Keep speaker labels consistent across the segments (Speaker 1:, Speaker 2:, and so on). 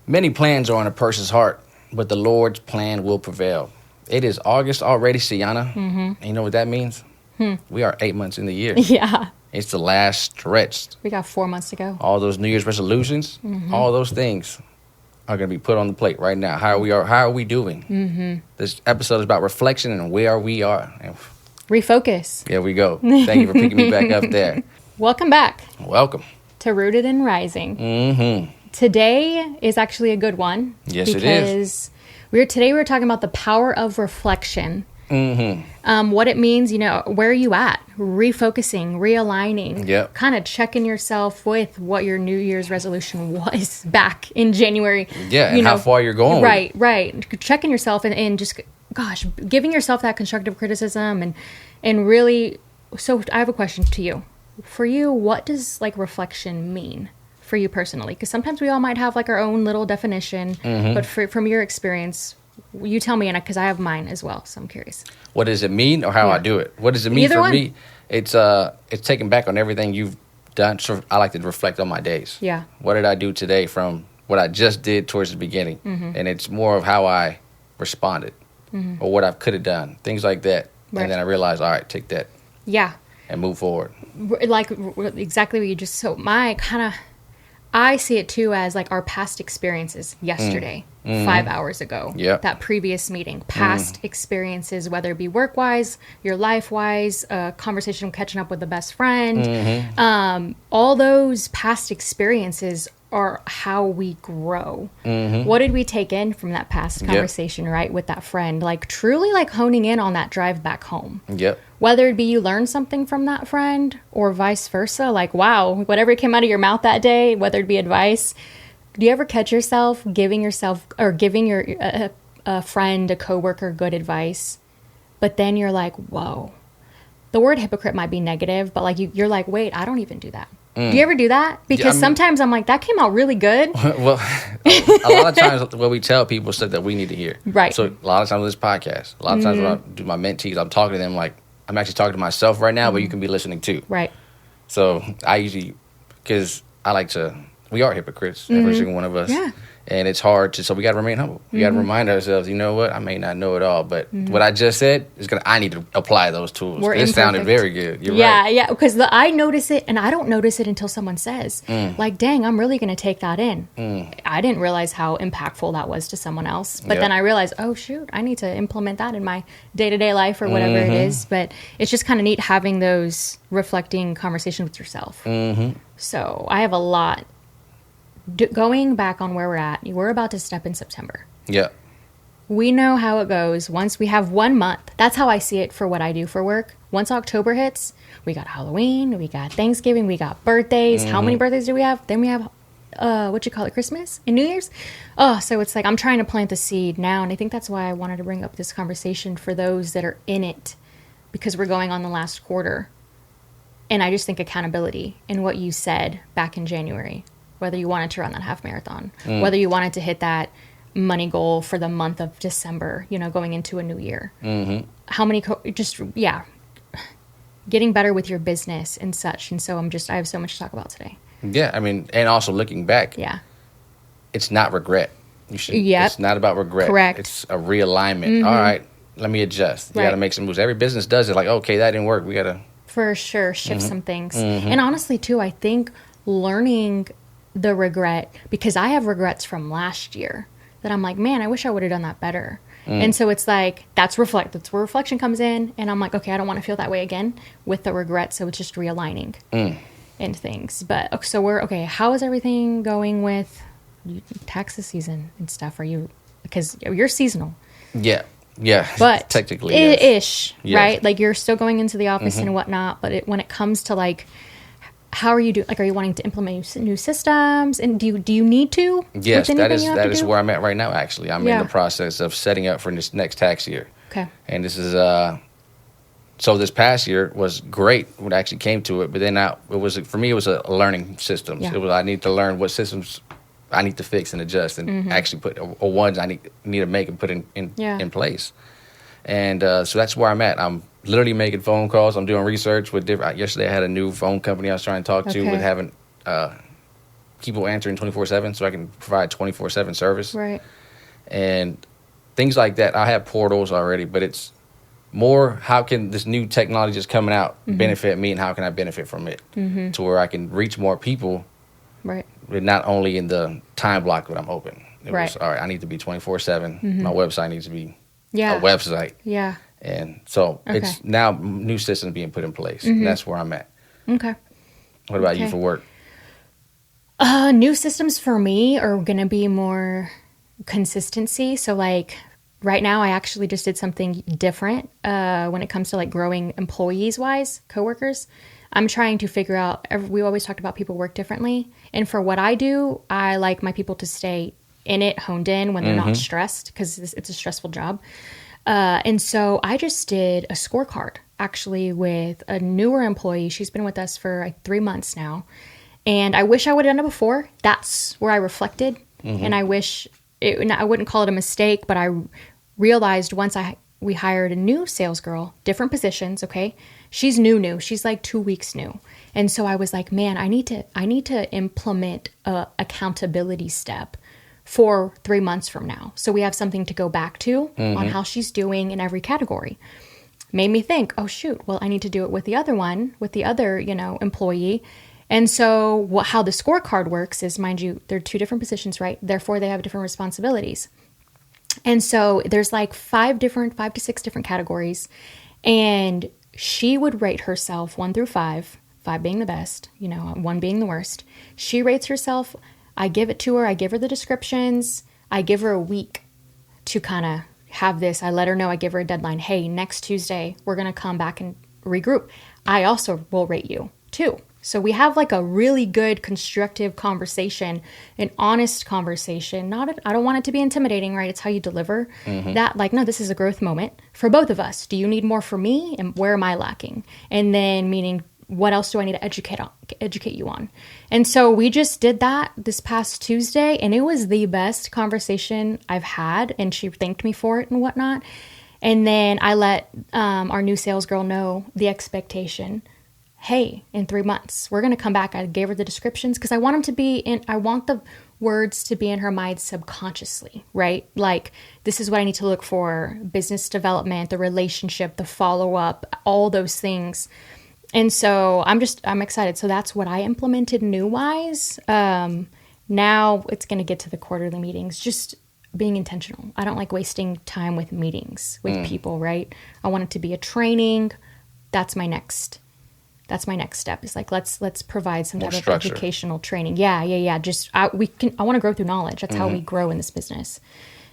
Speaker 1: Many plans are on a person's heart, but the Lord's plan will prevail. It is August already, Sienna. Mm-hmm. And you know what that means? We are 8 months in the year.
Speaker 2: Yeah.
Speaker 1: It's the last stretch.
Speaker 2: We got 4 months to go.
Speaker 1: All those New Year's resolutions, all those things are going to be put on the plate right now. How are we doing? Mm-hmm. This episode is about reflection and where we are.
Speaker 2: Refocus.
Speaker 1: Here we go. Thank you for picking me back up there.
Speaker 2: Welcome back.
Speaker 1: Welcome.
Speaker 2: To Rooted and Rising.
Speaker 1: Mm-hmm.
Speaker 2: Today is actually a good one.
Speaker 1: Yes, it is.
Speaker 2: Because today we're talking about the power of reflection.
Speaker 1: Mm-hmm.
Speaker 2: What it means, where are you at? Refocusing, realigning.
Speaker 1: Yep.
Speaker 2: Kind of checking yourself with what your New Year's resolution was back in January.
Speaker 1: Yeah, and how far you're going.
Speaker 2: Right. Checking yourself and just, giving yourself that constructive criticism and really. So I have a question to you. For you, what does reflection mean for you personally? Because sometimes we all might have our own little definition, but from your experience, you tell me, and because I have mine as well, so I'm curious.
Speaker 1: What does it mean, or how I do it? What does it mean for me? It's taking back on everything you've done. So I like to reflect on my days.
Speaker 2: Yeah.
Speaker 1: What did I do today from what I just did towards the beginning? And it's more of how I responded or what I could have done, things like that. Right. And then I realized, all right, take that.
Speaker 2: Yeah.
Speaker 1: And move forward.
Speaker 2: Exactly what you just. So I see it too as our past experiences yesterday, 5 hours ago.
Speaker 1: Yep.
Speaker 2: That previous meeting, past experiences, whether it be work wise, your life wise, a conversation catching up with a best friend. All those past experiences are how we grow. What did we take in from that past conversation, right, with that friend? Truly honing in on that drive back home.
Speaker 1: Yep.
Speaker 2: Whether it be you learn something from that friend or vice versa, wow, whatever came out of your mouth that day, whether it be advice. Do you ever catch yourself giving your a friend, a coworker good advice, but then you're like, whoa, the word hypocrite might be negative, but you're like, wait, I don't even do that. Do you ever do that? Because sometimes I'm like, that came out really good.
Speaker 1: Well, a lot of times what we tell people is stuff that we need to hear.
Speaker 2: Right.
Speaker 1: So a lot of times with this podcast, a lot of times when I do my mentees, I'm talking to them I'm actually talking to myself right now, but you can be listening too.
Speaker 2: Right.
Speaker 1: So I usually, because we are hypocrites, every single one of us. Yeah. And it's hard so we got to remain humble. We got to remind ourselves, you know what, I may not know it all, but what I just said I need to apply those tools. It sounded very good. You're right.
Speaker 2: Yeah, because I notice it, and I don't notice it until someone says, dang, I'm really going to take that in. I didn't realize how impactful that was to someone else. But then I realized, oh, shoot, I need to implement that in my day-to-day life or whatever it is. But it's just kind of neat having those reflecting conversations with yourself. So I have a lot. Going back on where we're at, we're about to step in September.
Speaker 1: Yeah.
Speaker 2: We know how it goes. Once we have 1 month, that's how I see it for what I do for work. Once October hits, we got Halloween, we got Thanksgiving, we got birthdays. How many birthdays do we have? Then we have, Christmas and New Year's? Oh, so it's I'm trying to plant the seed now. And I think that's why I wanted to bring up this conversation for those that are in it, because we're going on the last quarter. And I just think accountability in what you said back in January. Whether you wanted to run that half marathon, whether you wanted to hit that money goal for the month of December, going into a new year. How many, getting better with your business and such. And so I have so much to talk about today.
Speaker 1: Yeah, and also looking back.
Speaker 2: Yeah.
Speaker 1: It's not regret. It's not about regret.
Speaker 2: Correct.
Speaker 1: It's a realignment. All right, let me adjust. You got to make some moves. Every business does it. Okay, that didn't work. We got to.
Speaker 2: For sure, shift some things. And honestly, too, I think learning the regret, because I have regrets from last year that I'm like, man, I wish I would have done that better. And so it's that's where reflection comes in. And I'm like, okay, I don't want to feel that way again with the regret. So it's just realigning and things. But so how is everything going with taxes season and stuff? Because you're seasonal.
Speaker 1: Yeah.
Speaker 2: But
Speaker 1: technically,
Speaker 2: ish, yes. Right? You're still going into the office and whatnot. But when it comes to how are you doing? Are you wanting to implement new systems? And do you need to?
Speaker 1: Yes, that is where I'm at right now. Actually, I'm in the process of setting up for this next tax year.
Speaker 2: Okay.
Speaker 1: And this is so this past year was great when I actually came to it. But then for me it was a learning system.
Speaker 2: Yeah.
Speaker 1: I need to learn what systems I need to fix and adjust, and actually put or ones I need to make and put in place. And so that's where I'm at. I'm literally making phone calls. I'm doing research with different. Yesterday I had a new phone company I was trying to talk to with having people answering 24/7, so I can provide 24/7 service.
Speaker 2: Right.
Speaker 1: And things like that. I have portals already, but it's more how can this new technology just coming out benefit me, and how can I benefit from it to where I can reach more people.
Speaker 2: Right.
Speaker 1: But not only in the time block that I'm open. It
Speaker 2: Right.
Speaker 1: was, all right, I need to be 24/7. My website needs to be
Speaker 2: Yeah.
Speaker 1: a website.
Speaker 2: Yeah.
Speaker 1: And so it's now new systems being put in place. And that's where I'm at.
Speaker 2: Okay.
Speaker 1: What about you for work?
Speaker 2: New systems for me are going to be more consistency. So like right now, I actually just did something different when it comes to like growing employees wise, coworkers. I'm trying to figure out, we always talked about people work differently. And for what I do, I like my people to stay in it, honed in when they're not stressed, because it's a stressful job. And so I just did a scorecard actually with a newer employee. She's been with us for like 3 months now. And I wish I would have done it before. That's where I reflected. And I wish, I wouldn't call it a mistake, but I realized once we hired a new sales girl, different positions, okay? She's new. She's like 2 weeks new. And so I was like, man, I need to implement a accountability step for 3 months from now. So we have something to go back to on how she's doing in every category. Made me think, oh shoot, well, I need to do it with the other employee. And so how the scorecard works is, mind you, they're 2 different positions, right? Therefore, they have different responsibilities. And so there's like 5 to 6 different categories. And she would rate herself 1 through 5, 5 being the best, 1 being the worst. She rates herself. I give it to her. I give her the descriptions. I give her a week to kind of have this. I let her know. I give her a deadline. Hey, next Tuesday, we're going to come back and regroup. I also will rate you too. So we have like a really good constructive conversation, an honest conversation. I don't want it to be intimidating, right? It's how you deliver that. Like, no, this is a growth moment for both of us. Do you need more from me? And where am I lacking? And then meaning, what else do I need to educate you on? And so we just did that this past Tuesday, and it was the best conversation I've had. And she thanked me for it and whatnot. And then I let our new sales girl know the expectation. Hey, in 3 months, we're going to come back. I gave her the descriptions because I want I want the words to be in her mind subconsciously, right? Like, this is what I need to look for: business development, the relationship, the follow-up, all those things. And so I'm excited. So that's what I implemented new-wise. Now it's going to get to the quarterly meetings, just being intentional. I don't like wasting time with meetings with people, right? I want it to be a training. That's my next step. Is like, let's provide some type of educational training. Yeah. Just I want to grow through knowledge. That's how we grow in this business.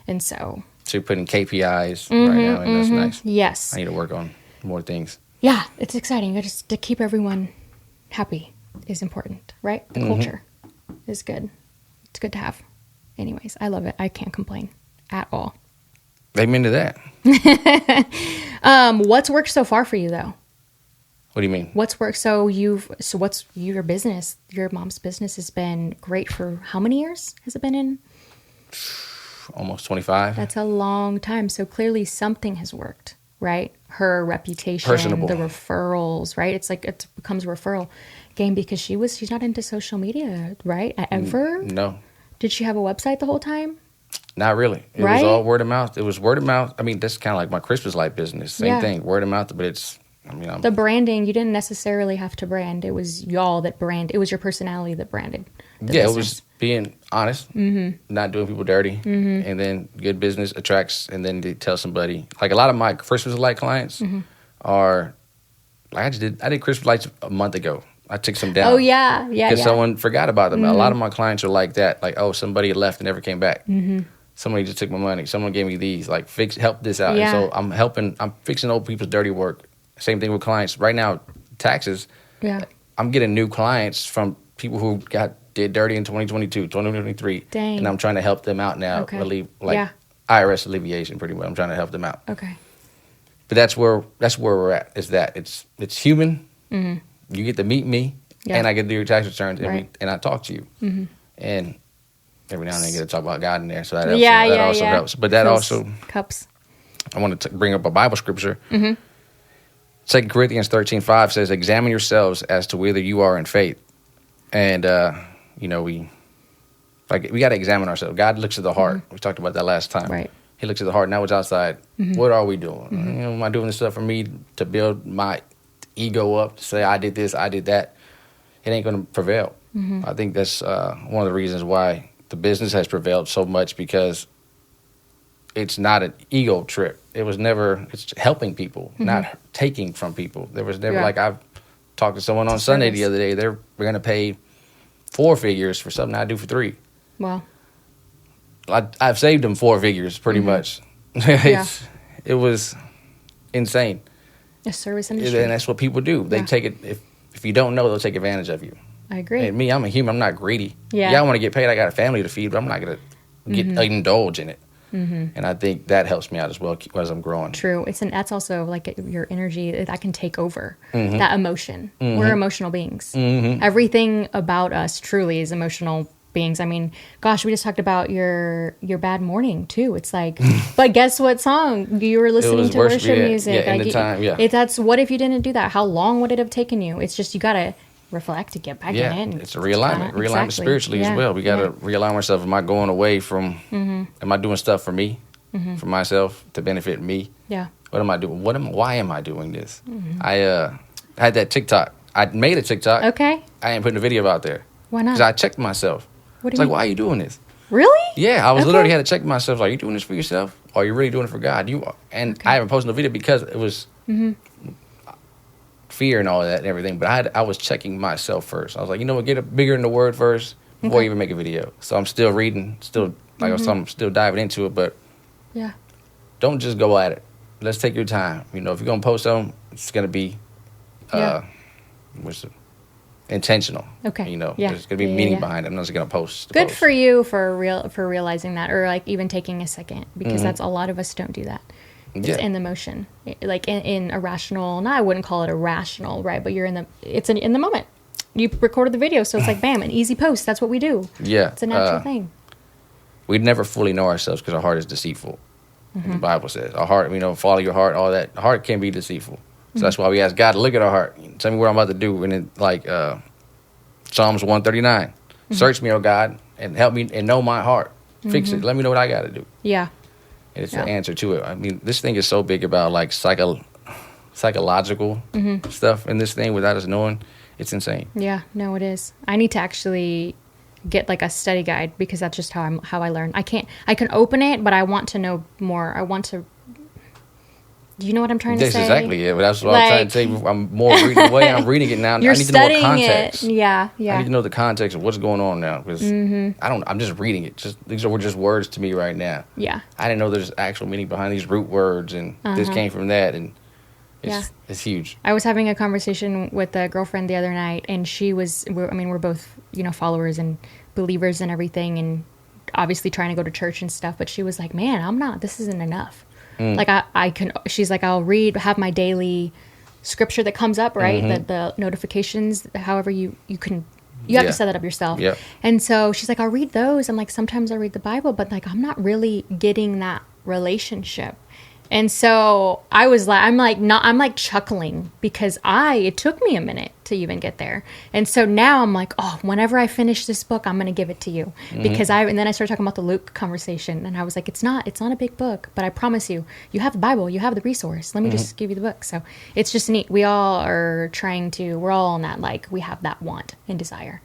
Speaker 2: And so
Speaker 1: you're putting KPIs right now, and that's nice.
Speaker 2: Yes.
Speaker 1: I need to work on more things.
Speaker 2: Yeah, it's exciting. Just to keep everyone happy is important, right? The culture is good. It's good to have. Anyways, I love it. I can't complain at all.
Speaker 1: Amen to that.
Speaker 2: What's worked so far for you though?
Speaker 1: What do you mean?
Speaker 2: What's worked? So what's your business? Your mom's business has been great for how many years has it been in?
Speaker 1: Almost 25.
Speaker 2: That's a long time. So clearly something has worked, right? Her reputation,
Speaker 1: Personable.
Speaker 2: The referrals, right? It's like it becomes a referral game because she's not into social media, right? Ever?
Speaker 1: No.
Speaker 2: Did she have a website the whole time?
Speaker 1: Not really. It was all word of mouth. It was word of mouth. I mean, that's kind of like my Christmas light business. Same thing, word of mouth, but it's, the branding,
Speaker 2: you didn't necessarily have to brand. It was y'all that brand. It was your personality that branded.
Speaker 1: It was being honest, not doing people dirty, and then good business attracts, and then they tell somebody. Like a lot of my Christmas light clients are, like I did Christmas lights a month ago. I took some down.
Speaker 2: Oh yeah.
Speaker 1: Because someone forgot about them. A lot of my clients are like that. Like, oh, somebody left and never came back. Somebody just took my money. Someone gave me these. Like, help this out.
Speaker 2: Yeah.
Speaker 1: And so I'm fixing old people's dirty work. Same thing with clients. Right now, taxes. Yeah. I'm getting new clients from people who did dirty in 2022, 2023.
Speaker 2: Dang.
Speaker 1: And I'm trying to help them out now.
Speaker 2: Okay.
Speaker 1: IRS alleviation, pretty much. I'm trying to help them out.
Speaker 2: Okay.
Speaker 1: But that's where we're at. Is that it's human. You get to meet me, and I get to do your tax returns, and I talk to you. And every now and then I get to talk about God in there, so that also helps. But that also
Speaker 2: cups.
Speaker 1: I want to bring up a Bible scripture. 2 Corinthians 13:5 says, "Examine yourselves as to whether you are in faith." And you know, we got to examine ourselves. God looks at the heart. We talked about that last time.
Speaker 2: Right.
Speaker 1: He looks at the heart. Now it's outside. What are we doing? You know, am I doing this stuff for me to build my ego up, to say I did this, I did that? It ain't going to prevail. I think that's one of the reasons why the business has prevailed so much, because it's not an ego trip. It's helping people, not taking from people. There was never, like, I've talked to someone on Sunday the other day. We're going to pay 4 figures for something I do for 3.
Speaker 2: Wow.
Speaker 1: I've saved them 4 figures pretty much. It was insane.
Speaker 2: A service industry.
Speaker 1: And that's what people do. They take it, if you don't know, they'll take advantage of you.
Speaker 2: I agree.
Speaker 1: And me, I'm a human. I'm not greedy.
Speaker 2: Yeah.
Speaker 1: I want to get paid. I got a family to feed, but I'm not going to indulge in it. And I think that helps me out as well as I'm growing.
Speaker 2: True. That's also like your energy that can take over that emotion. We're emotional beings. Everything about us truly is emotional beings. I mean, gosh, we just talked about your bad morning too. It's like, but guess what song you were listening to? Worship music.
Speaker 1: Yeah, in the time.
Speaker 2: That's what if you didn't do that? How long would it have taken you? It's just you gotta reflect to get back in.
Speaker 1: It's a realignment spiritually as well. We got to realign ourselves. Am I going away from, am I doing stuff for me, for myself, to benefit me?
Speaker 2: Yeah.
Speaker 1: What am I doing? Why am I doing this? I had that TikTok. I made a TikTok.
Speaker 2: Okay.
Speaker 1: I ain't putting a video out there.
Speaker 2: Why not?
Speaker 1: Because I checked myself. It's like, why are you doing this?
Speaker 2: Really?
Speaker 1: Yeah, I was literally had to check myself. Like, are you doing this for yourself? Or are you really doing it for God? I haven't posted a video because it was fear and all of that and everything. But I was checking myself first. I was like, you know what? Get bigger in the word first before you even make a video. So I'm still reading, I'm still diving into it. But don't just go at it. Let's take your time. You know, if you're gonna post something, it's gonna be intentional.
Speaker 2: Okay.
Speaker 1: You know, there's gonna be meaning behind it. I'm not just gonna post.
Speaker 2: Good for you for realizing that, or like even taking a second, because that's a lot of us don't do that. It's in the motion, like in irrational. No, I wouldn't call it irrational, right? But in the moment. You recorded the video, so it's like bam, an easy post. That's what we do. Yeah, it's a natural thing.
Speaker 1: We never fully know ourselves because our heart is deceitful. The Bible says our heart. Follow your heart. All that. The heart can be deceitful. So that's why we ask God to look at our heart. Tell me what I'm about to do. And it, like Psalms 139. Search me, O God, and help me and know my heart. Fix it. Let me know what I got to do.
Speaker 2: Yeah.
Speaker 1: And it's the answer to it. I mean, this thing is so big about like psychological stuff in this thing without us knowing. It's insane.
Speaker 2: Yeah, no, it is. I need to actually get like a study guide, because that's just how I learn. I can open it, but I want to know more. I want to. Do you know what I'm trying to say?
Speaker 1: Exactly it. That's what I'm trying to say. I'm more reading the way I'm reading it now. I need to know more context.
Speaker 2: Yeah.
Speaker 1: I need to know the context of what's going on now, because I'm just reading it. These are just words to me right now.
Speaker 2: Yeah.
Speaker 1: I didn't know there's actual meaning behind these root words, and this came from that, and it's huge.
Speaker 2: I was having a conversation with a girlfriend the other night, and we're both, followers and believers and everything, and obviously trying to go to church and stuff, but she was like, man, this isn't enough. Like she's like, I'll have my daily scripture that comes up, right? The notifications, however you have to set that up yourself.
Speaker 1: Yeah.
Speaker 2: And so she's like, I'll read those. I'm like, sometimes I read the Bible, but like, I'm not really getting that relationship. And so I'm like chuckling, because it took me a minute to even get there. And so now I'm like, whenever I finish this book, I'm going to give it to you, because and then I started talking about the Luke conversation, and I was like, it's not a big book, but I promise you have the Bible, you have the resource. Let me just give you the book. So it's just neat. We all are we're all on that, like, we have that want and desire.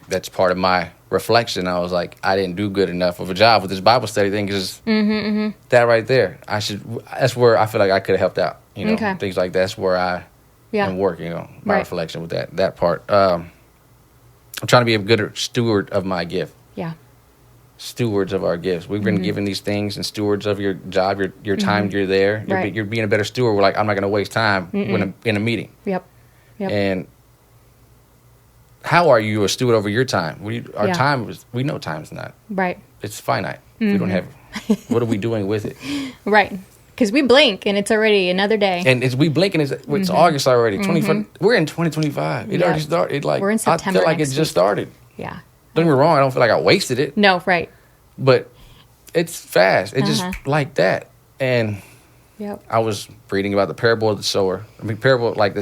Speaker 1: That's part of my reflection. I was like, I didn't do good enough of a job with this Bible study thing, because that right there, that's where I feel like I could have helped out, things like that's where I am working on my reflection with that part. I'm trying to be a good steward of my gift.
Speaker 2: Yeah.
Speaker 1: Stewards of our gifts. We've been given these things, and stewards of your job, your time you're there. You're being a better steward. We're like, I'm not going to waste time when I'm in a meeting.
Speaker 2: Yep.
Speaker 1: And how are you a steward over your time? Our time we know time's not.
Speaker 2: Right.
Speaker 1: It's finite. We don't have. What are we doing with it?
Speaker 2: Right. Because we blink and it's already another day.
Speaker 1: And we blink and it's August already. We're in 2025. It already started.
Speaker 2: We're in September.
Speaker 1: I feel like it just started.
Speaker 2: Yeah.
Speaker 1: Don't get me wrong. I don't feel like I wasted it.
Speaker 2: No, right.
Speaker 1: But it's fast. It's just like that. And
Speaker 2: I
Speaker 1: was reading about the parable of the sower. I mean, parable like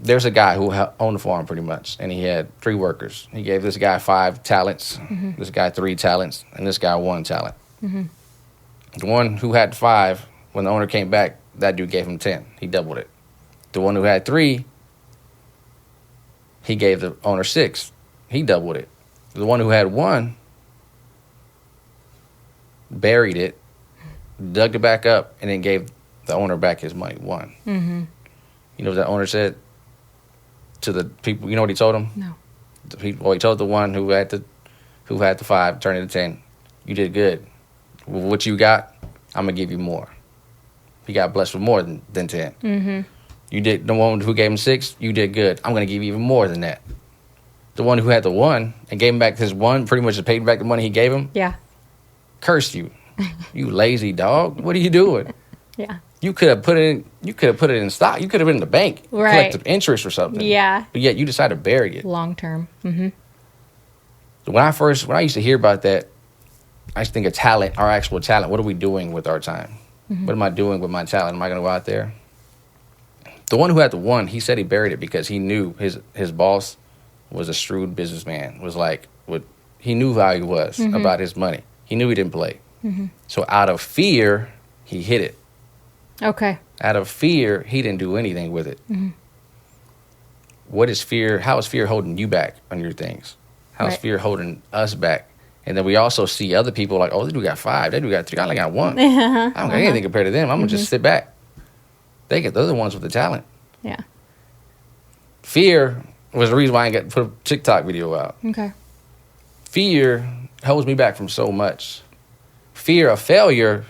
Speaker 1: there's a guy who owned the farm pretty much, and he had 3 workers. He gave this guy 5 talents, this guy 3 talents, and this guy 1 talent. The one who had 5, when the owner came back, that dude gave him 10. He doubled it. The one who had 3, he gave the owner 6. He doubled it. The one who had 1 buried it, dug it back up, and then gave the owner back his money. 1. You know what that owner said to the people? You know what he told them?
Speaker 2: No.
Speaker 1: He told the one who had the 5, turn it to 10. You did good. With what you got, I'm gonna give you more. He got blessed with more than 10. You did the one who gave him 6. You did good. I'm gonna give you even more than that. The one who had the 1 and gave him back his 1, pretty much just paid back the money he gave him.
Speaker 2: Yeah.
Speaker 1: Cursed you. You lazy dog. What are you doing?
Speaker 2: Yeah.
Speaker 1: You could have put it in. You could have put it in stock. You could have been in the bank,
Speaker 2: right?
Speaker 1: Collected interest or something.
Speaker 2: Yeah.
Speaker 1: But yet you decided to bury it
Speaker 2: long term.
Speaker 1: When I used to hear about that, I used to think of talent, our actual talent. What are we doing with our time? What am I doing with my talent? Am I going to go out there? The one who had the 1, he said he buried it because he knew his boss was a shrewd businessman. He knew how he was about his money. He knew he didn't play. So out of fear, he hid it.
Speaker 2: Okay.
Speaker 1: Out of fear, he didn't do anything with it. What is fear? How is fear holding you back on your things? How is fear holding us back? And then we also see other people like, oh, they do got 5, they do got 3, I only got 1. I don't got anything compared to them. I'm gonna just sit back. They're the ones with the talent.
Speaker 2: Yeah.
Speaker 1: Fear was the reason why I got put a TikTok video out.
Speaker 2: Okay.
Speaker 1: Fear holds me back from so much. Fear of failure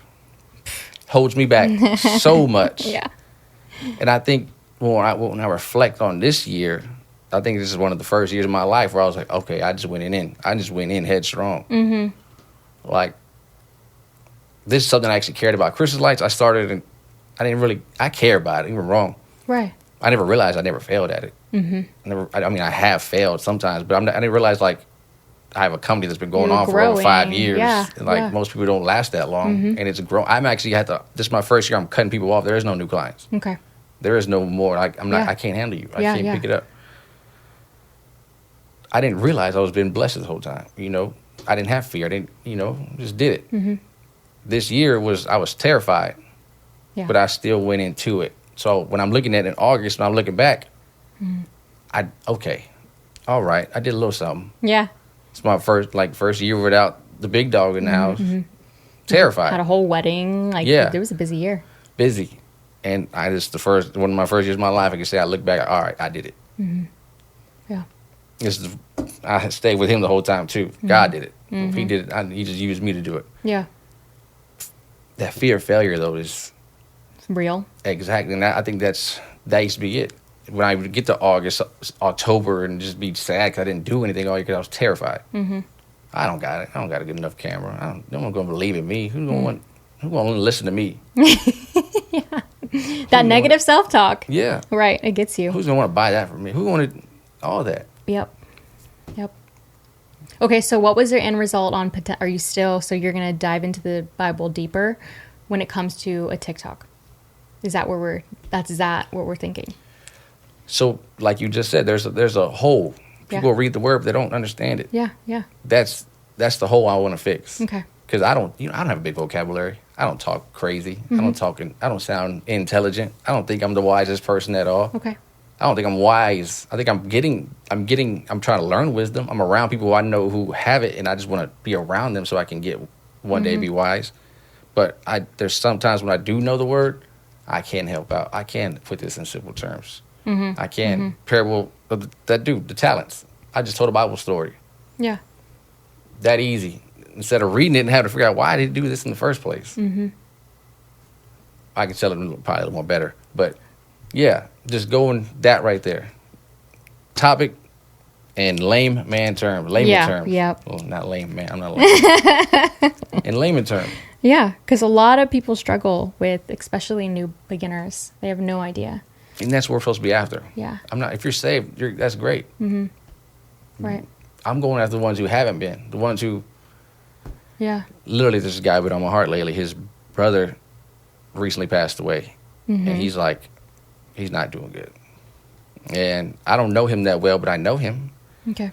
Speaker 1: holds me back so much.
Speaker 2: Yeah.
Speaker 1: And I think when I reflect on this year, I think this is one of the first years of my life where I was like, okay, I just went in headstrong. Like, this is something I actually cared about. Christmas lights, I started and I care about it, even wrong.
Speaker 2: Right.
Speaker 1: I never realized I never failed at it. I have failed sometimes, but I didn't realize, like, I have a company that's been going on for over 5 years.
Speaker 2: Yeah,
Speaker 1: and most people don't last that long. And it's grown. This is my first year I'm cutting people off. There is no new clients.
Speaker 2: Okay.
Speaker 1: There is no more. I can't handle you. I can't pick it up. I didn't realize I was being blessed this whole time. I didn't have fear. I didn't, just did it. This year I was terrified, but I still went into it. So when I'm looking at it in August, when I'm looking back, all right, I did a little something.
Speaker 2: Yeah.
Speaker 1: It's my first year without the big dog in the house. Terrified.
Speaker 2: Had a whole wedding. It was a busy year.
Speaker 1: Busy. And one of my first years of my life, I can say I look back, all right, I did it.
Speaker 2: Yeah.
Speaker 1: I stayed with him the whole time too. God did it. If he did it, he just used me to do it. Yeah. That fear of failure, though, is
Speaker 2: real.
Speaker 1: Exactly. And I think that used to be it. When I would get to October, and just be sad because I didn't do anything all year because I was terrified. I don't got it. I don't got a good enough camera. No one's going to believe in me. Who's going to listen to me?
Speaker 2: That negative self-talk.
Speaker 1: Yeah.
Speaker 2: Right. It gets you.
Speaker 1: Who's going to want to buy that from me? Who wanted all that?
Speaker 2: Yep. Okay, so what was your end result on, are you still, so you're going to dive into the Bible deeper when it comes to a TikTok? Is that what we're thinking?
Speaker 1: So, like you just said, there's a hole. People read the word, but they don't understand it.
Speaker 2: Yeah.
Speaker 1: That's the hole I want to fix.
Speaker 2: Okay.
Speaker 1: Because I don't have a big vocabulary. I don't talk crazy. I don't sound intelligent. I don't think I'm the wisest person at all.
Speaker 2: Okay.
Speaker 1: I don't think I'm wise. I think I'm trying to learn wisdom. I'm around people I know who have it, and I just want to be around them so I can get one day be wise. But there's sometimes when I do know the word, I can't help out. I can't put this in simple terms. I can't parable of that dude, the talents. I just told a Bible story.
Speaker 2: Yeah.
Speaker 1: That easy. Instead of reading it and having to figure out why did he do this in the first place. I can tell it probably a little more better. But yeah, just going that right there. Topic in layman terms. Layman terms.
Speaker 2: Yeah.
Speaker 1: Well, not lame man. I'm not lame. In layman terms.
Speaker 2: Yeah, because a lot of people struggle with, especially new beginners. They have no idea.
Speaker 1: And that's what we're supposed to be after.
Speaker 2: Yeah.
Speaker 1: If you're saved, that's great.
Speaker 2: Right.
Speaker 1: I'm going after the ones who haven't been. The ones who...
Speaker 2: Yeah.
Speaker 1: Literally, this guy been on my heart lately. His brother recently passed away. And he's not doing good. And I don't know him that well, but I know him.
Speaker 2: Okay.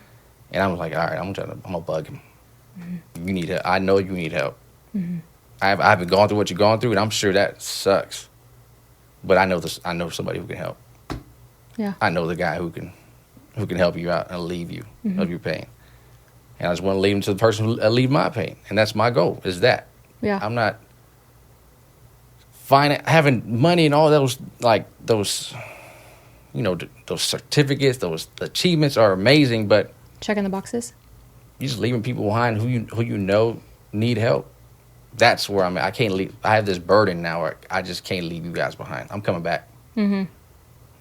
Speaker 1: And I was like, all right, I'm gonna bug him. You need help. I know you need help. I haven't gone through what you're going through, and I'm sure that sucks. But I know this. I know somebody who can help.
Speaker 2: Yeah.
Speaker 1: I know the guy who can help you out and relieve you of your pain. And I just want to lead him to the person who relieve my pain, and that's my goal. Is that?
Speaker 2: Yeah.
Speaker 1: I'm not having money and all those those certificates, those achievements are amazing, but
Speaker 2: checking the boxes.
Speaker 1: You're just leaving people behind who you know need help. That's where I'm at. I can't leave. I have this burden now where I just can't leave you guys behind. I'm coming back.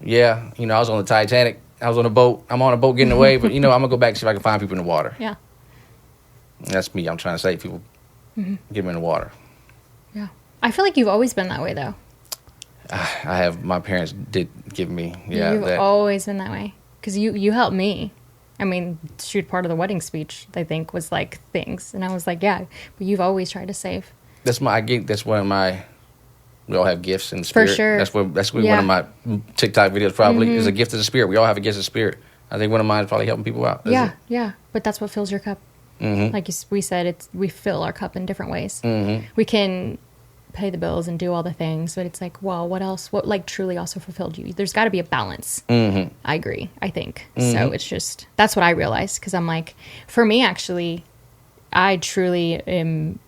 Speaker 1: Yeah, I was on the Titanic. I was on a boat. I'm on a boat getting away, but I'm gonna go back and see if I can find people in the water.
Speaker 2: Yeah.
Speaker 1: And that's me. I'm trying to save people. Get them in the water.
Speaker 2: Yeah. I feel like you've always been that way, though.
Speaker 1: I have. My parents did give me. Yeah.
Speaker 2: You've always been that way because you helped me. I mean, shoot, part of the wedding speech, I think, was like things. And I was like, yeah, but you've always tried to save. That's
Speaker 1: one of my, we all have gifts in the spirit.
Speaker 2: For sure.
Speaker 1: That's one of my TikTok videos probably is a gift of the spirit. We all have a gift of the spirit. I think one of mine is probably helping people out.
Speaker 2: Yeah. But that's what fills your cup. Like we said, we fill our cup in different ways. We can pay the bills and do all the things, but it's like, well, what else? What like truly also fulfilled you? There's got to be a balance. I agree. I think so. It's just that's what I realized because I'm like, for me, actually, I truly am.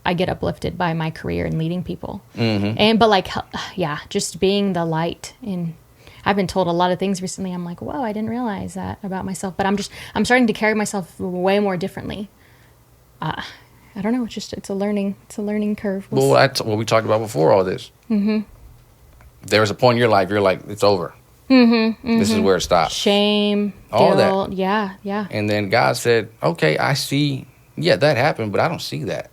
Speaker 2: I get uplifted by my career and leading people, just being the light. And I've been told a lot of things recently. I'm like, whoa, I didn't realize that about myself. But I'm starting to carry myself way more differently. I don't know. It's a learning curve.
Speaker 1: Well, that's what we talked about before all this. There was a point in your life you're like, it's over. This is where it stops.
Speaker 2: Shame,
Speaker 1: all
Speaker 2: guilt,
Speaker 1: that.
Speaker 2: Yeah.
Speaker 1: And then God said, okay, I see. Yeah, that happened, but I don't see that.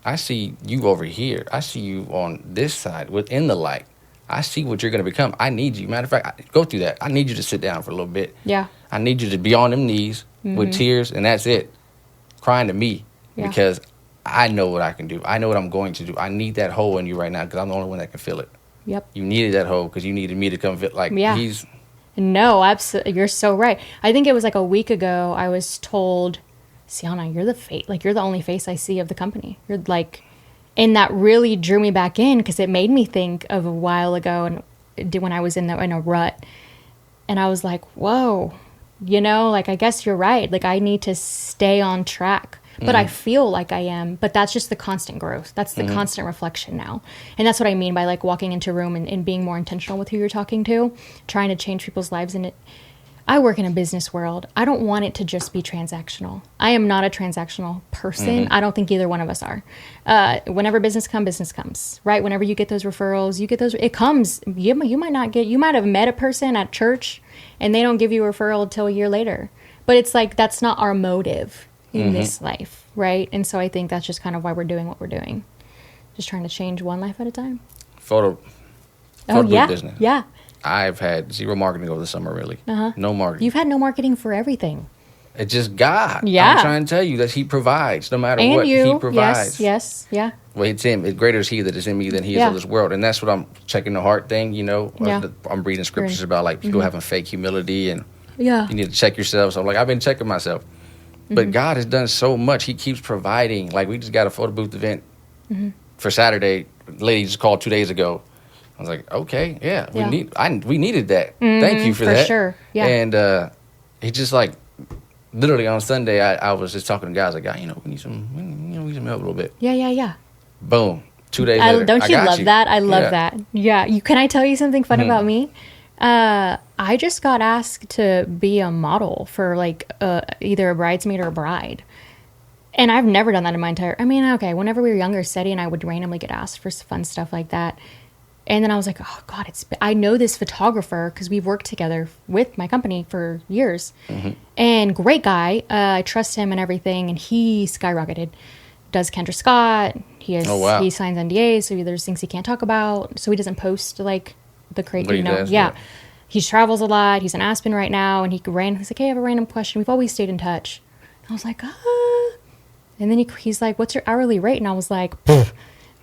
Speaker 1: I see you over here. I see you on this side within the light. I see what you're going to become. I need you. Matter of fact, go through that. I need you to sit down for a little bit.
Speaker 2: Yeah.
Speaker 1: I need you to be on them knees with tears, and that's it. Crying to me because I know what I can do. I know what I'm going to do. I need that hole in you right now because I'm the only one that can feel it.
Speaker 2: Yep.
Speaker 1: You needed that hole because you needed me to come feel like he's...
Speaker 2: No, absolutely. You're so right. I think it was like a week ago I was told, Sienna, you're the face. Like, you're the only face I see of the company. You're like... And that really drew me back in because it made me think of a while ago and when I was in a rut. And I was like, whoa, like, I guess you're right. Like, I need to stay on track. But I feel like I am. But that's just the constant growth. That's the constant reflection now. And that's what I mean by, like, walking into a room and being more intentional with who you're talking to, trying to change people's lives. And I work in a business world. I don't want it to just be transactional. I am not a transactional person. I don't think either one of us are. Whenever business comes, right? Whenever you get those referrals, it comes. You might have met a person at church and they don't give you a referral until a year later. But it's like, that's not our motive in this life, right? And so I think that's just kind of why we're doing what we're doing. Just trying to change one life at a time.
Speaker 1: Photo booth business.
Speaker 2: Yeah.
Speaker 1: I've had zero marketing over the summer, really. No marketing.
Speaker 2: You've had no marketing for everything.
Speaker 1: It's just God.
Speaker 2: Yeah.
Speaker 1: I'm trying to tell you that He provides no matter
Speaker 2: and
Speaker 1: what
Speaker 2: you.
Speaker 1: He provides.
Speaker 2: Yes, yeah.
Speaker 1: Well, it's Him. Greater is He that is in me than He is of this world. And that's what I'm checking the heart thing, I'm reading scriptures about, like, people having fake humility and you need to check yourself. So I'm like, I've been checking myself. But God has done so much. He keeps providing. Like, we just got a photo booth event for Saturday. Lady just called 2 days ago. I was like, okay, we needed that. Thank you for that.
Speaker 2: For sure, yeah.
Speaker 1: And he just, like, literally on Sunday, I was just talking to guys like, we need some help a little bit.
Speaker 2: Yeah.
Speaker 1: Boom. 2 days later,
Speaker 2: don't you love that? I love that. Yeah. Can I tell you something fun about me? I just got asked to be a model for, like, either a bridesmaid or a bride. And I've never done that in my entire... whenever we were younger, Seti and I would randomly get asked for fun stuff like that. And then I was like, oh, God, I know this photographer because we've worked together with my company for years. And great guy. I trust him and everything. And he skyrocketed. Does Kendra Scott. He signs NDAs, so there's things he can't talk about. So he doesn't post, like, the crazy, Yeah. He travels a lot. He's in Aspen right now. And he's like, hey, I have a random question. We've always stayed in touch. And I was like, And then he's like, what's your hourly rate? And I was like,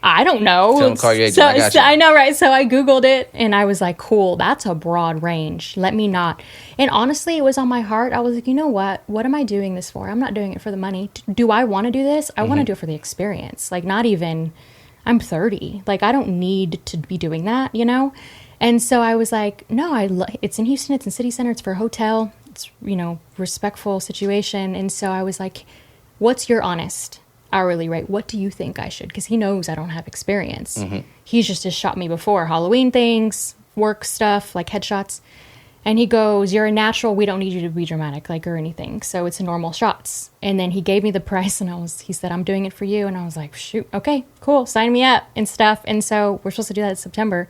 Speaker 2: I don't know.
Speaker 1: Tell them call your agent. I got you.
Speaker 2: I know, right? So I Googled it and I was like, cool, that's a broad range. Let me not. And honestly, it was on my heart. I was like, you know what? What am I doing this for? I'm not doing it for the money. Do I want to do this? I want to do it for the experience. Like, not even, I'm 30. Like, I don't need to be doing that, you know? And so I was like, no, it's in Houston. It's in City Center. It's for a hotel. It's, respectful situation. And so I was like, what's your honest hourly rate? What do you think I should? Because he knows I don't have experience. He's just has shot me before. Halloween things, work stuff, like headshots. And he goes, you're a natural. We don't need you to be dramatic, like, or anything. So it's normal shots. And then he gave me the price and he said, I'm doing it for you. And I was like, shoot, okay, cool. Sign me up and stuff. And so we're supposed to do that in September.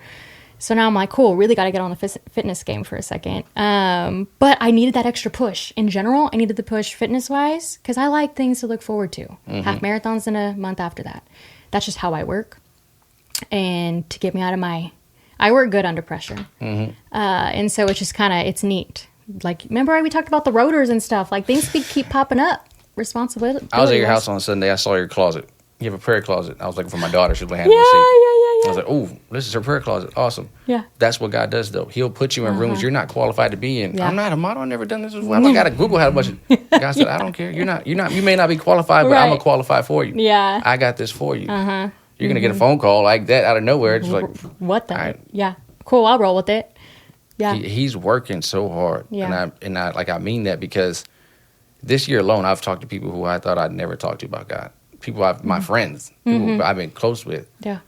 Speaker 2: So now I'm like, cool, really got to get on the fitness game for a second. But I needed that extra push. In general, I needed the push fitness-wise because I like things to look forward to. Half marathons in a month after that. That's just how I work. And to get me out of I work good under pressure. And so it's just it's neat. Like, remember we talked about the rotors and stuff? Like, things keep popping up. Responsibility.
Speaker 1: I was at your house on Sunday. I saw your closet. You have a prayer closet. I was looking for my daughter. She was behind
Speaker 2: the
Speaker 1: seat.
Speaker 2: Yeah.
Speaker 1: I was like, oh, this is her prayer closet. Awesome.
Speaker 2: Yeah.
Speaker 1: That's what God does, though. He'll put you in rooms you're not qualified to be in. Yeah. I'm not a model. I've never done this before. I got to Google how much. God said, I don't care. You may not be qualified, but I'm going to qualify for you.
Speaker 2: Yeah.
Speaker 1: I got this for you. You're going to get a phone call like that out of nowhere. It's like,
Speaker 2: what the? Right. Yeah. Cool. I'll roll with it. Yeah.
Speaker 1: He's working so hard. Yeah. And I mean that because this year alone, I've talked to people who I thought I'd never talk to about God. People my friends, who I've been close with.
Speaker 2: Yeah.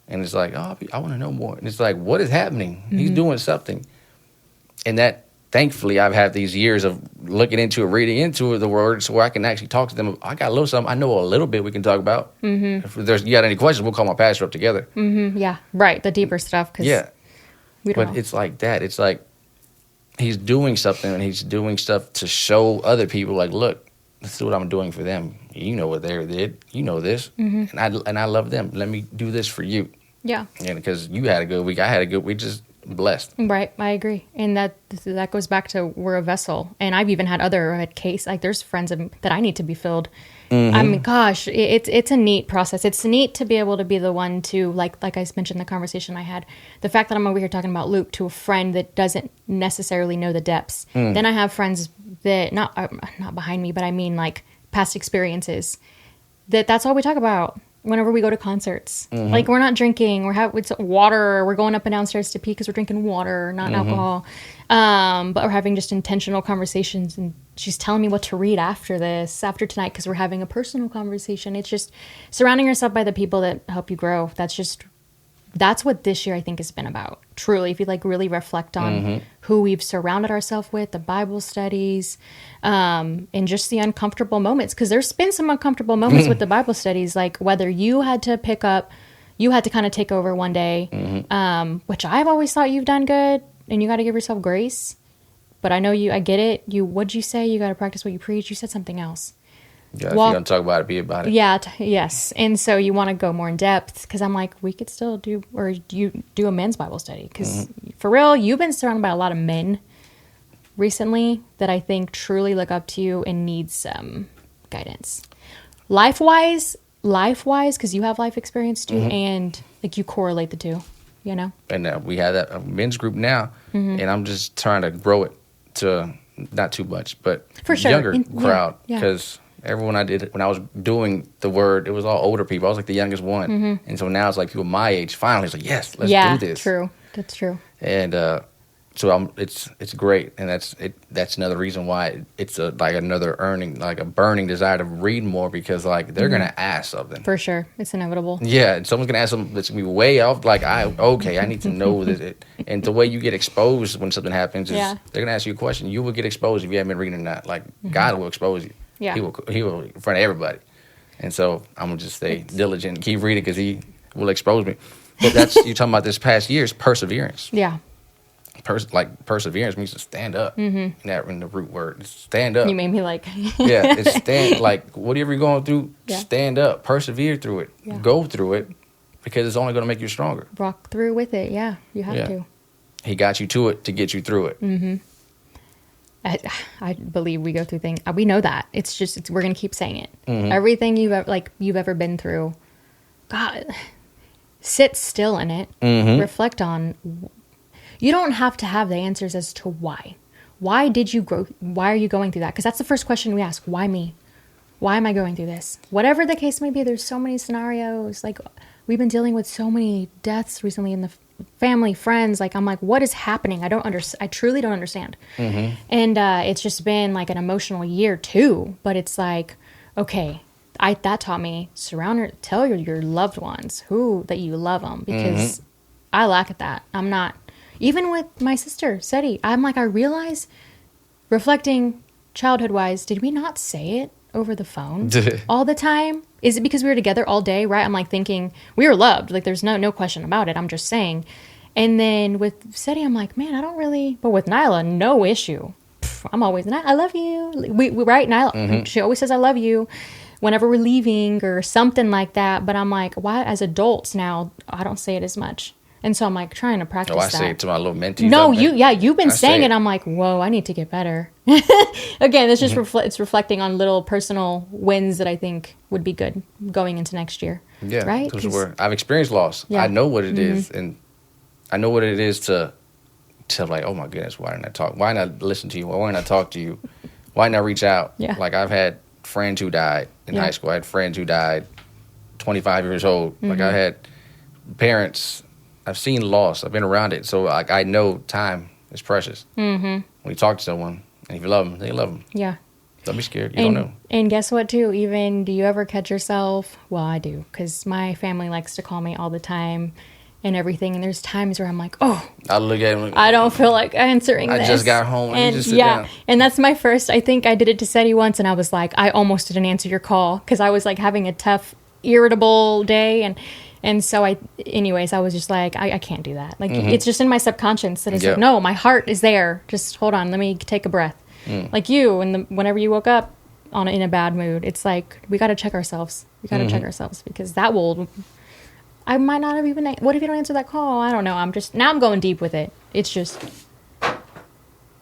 Speaker 1: And it's like, oh, I want to know more. And it's like, what is happening? He's doing something. And that, thankfully, I've had these years of looking into it, reading into the words where I can actually talk to them. I got a little something. I know a little bit we can talk about. If you got any questions, we'll call my pastor up together.
Speaker 2: Yeah, right. The deeper stuff.
Speaker 1: Yeah. But it's like that. It's like he's doing something, and he's doing stuff to show other people, like, look, this is what I'm doing for them. You know what they did. You know this. And I love them. Let me do this for you.
Speaker 2: Yeah.
Speaker 1: And because you had a good week, I had a good week. Just blessed.
Speaker 2: Right. I agree. And that goes back to we're a vessel. And I've even had there's friends that I need to be filled. I mean, gosh, it's a neat process. It's neat to be able to be the one to, like I mentioned in the conversation I had, the fact that I'm over here talking about Luke to a friend that doesn't necessarily know the depths. Then I have friends that, not behind me, but I mean like past experiences, that's all we talk about whenever we go to concerts. Like, we're not drinking, it's water, we're going up and downstairs to pee because we're drinking water, not alcohol. But we're having just intentional conversations, and she's telling me what to read after tonight, because we're having a personal conversation. It's just surrounding yourself by the people that help you grow. That's what this year I think has been about. Truly, if you really reflect on who we've surrounded ourselves with, the Bible studies, and just the uncomfortable moments. Because there's been some uncomfortable moments with the Bible studies, like whether you had to kind of take over one day, which I've always thought you've done good, and you got to give yourself grace. But I know I get it. What'd you say? You got to practice what you preach. You said something else.
Speaker 1: Yeah, if you're going to talk about it, be about it.
Speaker 2: Yeah, yes. And so you want to go more in depth, because I'm like, we could still do a men's Bible study. Because for real, you've been surrounded by a lot of men recently that I think truly look up to you and need some guidance. Life-wise, because you have life experience too, and like you correlate the two, you know?
Speaker 1: And we have that men's group now, and I'm just trying to grow it to not too much, but
Speaker 2: for sure.
Speaker 1: Younger crowd, because... Everyone I did, when I was doing the word, it was all older people. I was like the youngest one. And so now it's like people my age. Finally, it's like, yes, let's do this.
Speaker 2: True. That's true.
Speaker 1: And so it's great. And that's another reason why it's another a burning desire to read more, because like they're going to ask something.
Speaker 2: For sure. It's inevitable.
Speaker 1: Yeah. And someone's going to ask something that's going to be way off. Like, I need to know this. And the way you get exposed when something happens is they're going to ask you a question. You will get exposed if you haven't been reading or not. Like, God will expose you.
Speaker 2: Yeah.
Speaker 1: He will in front of everybody. And so I'm going to just stay diligent and keep reading, because he will expose me. But you're talking about this past year's perseverance.
Speaker 2: Yeah.
Speaker 1: Perseverance means to stand up. In the root word. Stand up.
Speaker 2: You made me like.
Speaker 1: Yeah. It's stand, like whatever you're going through, stand up. Persevere through it. Yeah. Go through it, because it's only going to make you stronger.
Speaker 2: Walk through with it. Yeah. You have to.
Speaker 1: He got you to it to get you through it.
Speaker 2: I believe we go through things. We know that. It's just we're gonna keep saying it. Everything you've ever been through, God, sit still in it, reflect on. You don't have to have the answers as to why. Why did you grow? Why are you going through that? Because that's the first question we ask. Why me? Why am I going through this? Whatever the case may be, there's so many scenarios. Like, we've been dealing with so many deaths recently in the family, friends. Like, I'm like, what is happening? I truly don't understand. And it's just been like an emotional year too. But it's like, okay, that taught me, tell your loved ones that you love them, because I lack at that. I'm not, even with my sister, Seti, I'm like, I realize, reflecting childhood wise, did we not say it over the phone all the time? Is it because we were together all day, right? I'm like thinking we were loved. Like, there's no question about it. I'm just saying. And then with Seti, I'm like, man, I don't really, but with Nyla, no issue. I'm always, I love you. We right, Nyla, she always says, I love you whenever we're leaving or something like that. But I'm like, why, as adults now, I don't say it as much. And so I'm like trying to practice that.
Speaker 1: Say it to my little mentees.
Speaker 2: No, you've been saying it. I'm like, whoa, I need to get better. Again, it's just it's reflecting on little personal wins that I think would be good going into next year.
Speaker 1: Yeah,
Speaker 2: right.
Speaker 1: Because I've experienced loss. Yeah. I know what it is, and I know what it is to like, oh my goodness, why didn't I talk? Why didn't I listen to you? Why didn't I talk to you? Why didn't I reach out?
Speaker 2: Yeah.
Speaker 1: Like, I've had friends who died in high school. I had friends who died 25 years old. Like, I had parents. I've seen loss. I've been around it. So, like, I know time is precious. When you talk to someone, and if you love them, they love them.
Speaker 2: Yeah.
Speaker 1: Don't be scared. You don't know.
Speaker 2: And guess what, too? Even, do you ever catch yourself? Well, I do. Because my family likes to call me all the time and everything. And there's times where I'm like, oh.
Speaker 1: I look at him.
Speaker 2: I don't feel like answering this.
Speaker 1: I just got home. And just sit down.
Speaker 2: And that's my first. I think I did it to Seti once. And I was like, I almost didn't answer your call. Because I was, like, having a tough, irritable day. And so I was just like, I can't do that. Like, it's just in my subconscious that it's like, no, my heart is there. Just hold on. Let me take a breath. Like you, whenever you woke up in a bad mood, it's like, we got to check ourselves. We got to check ourselves, because I might not have even, what if you don't answer that call? I don't know. Now I'm going deep with it. It's just.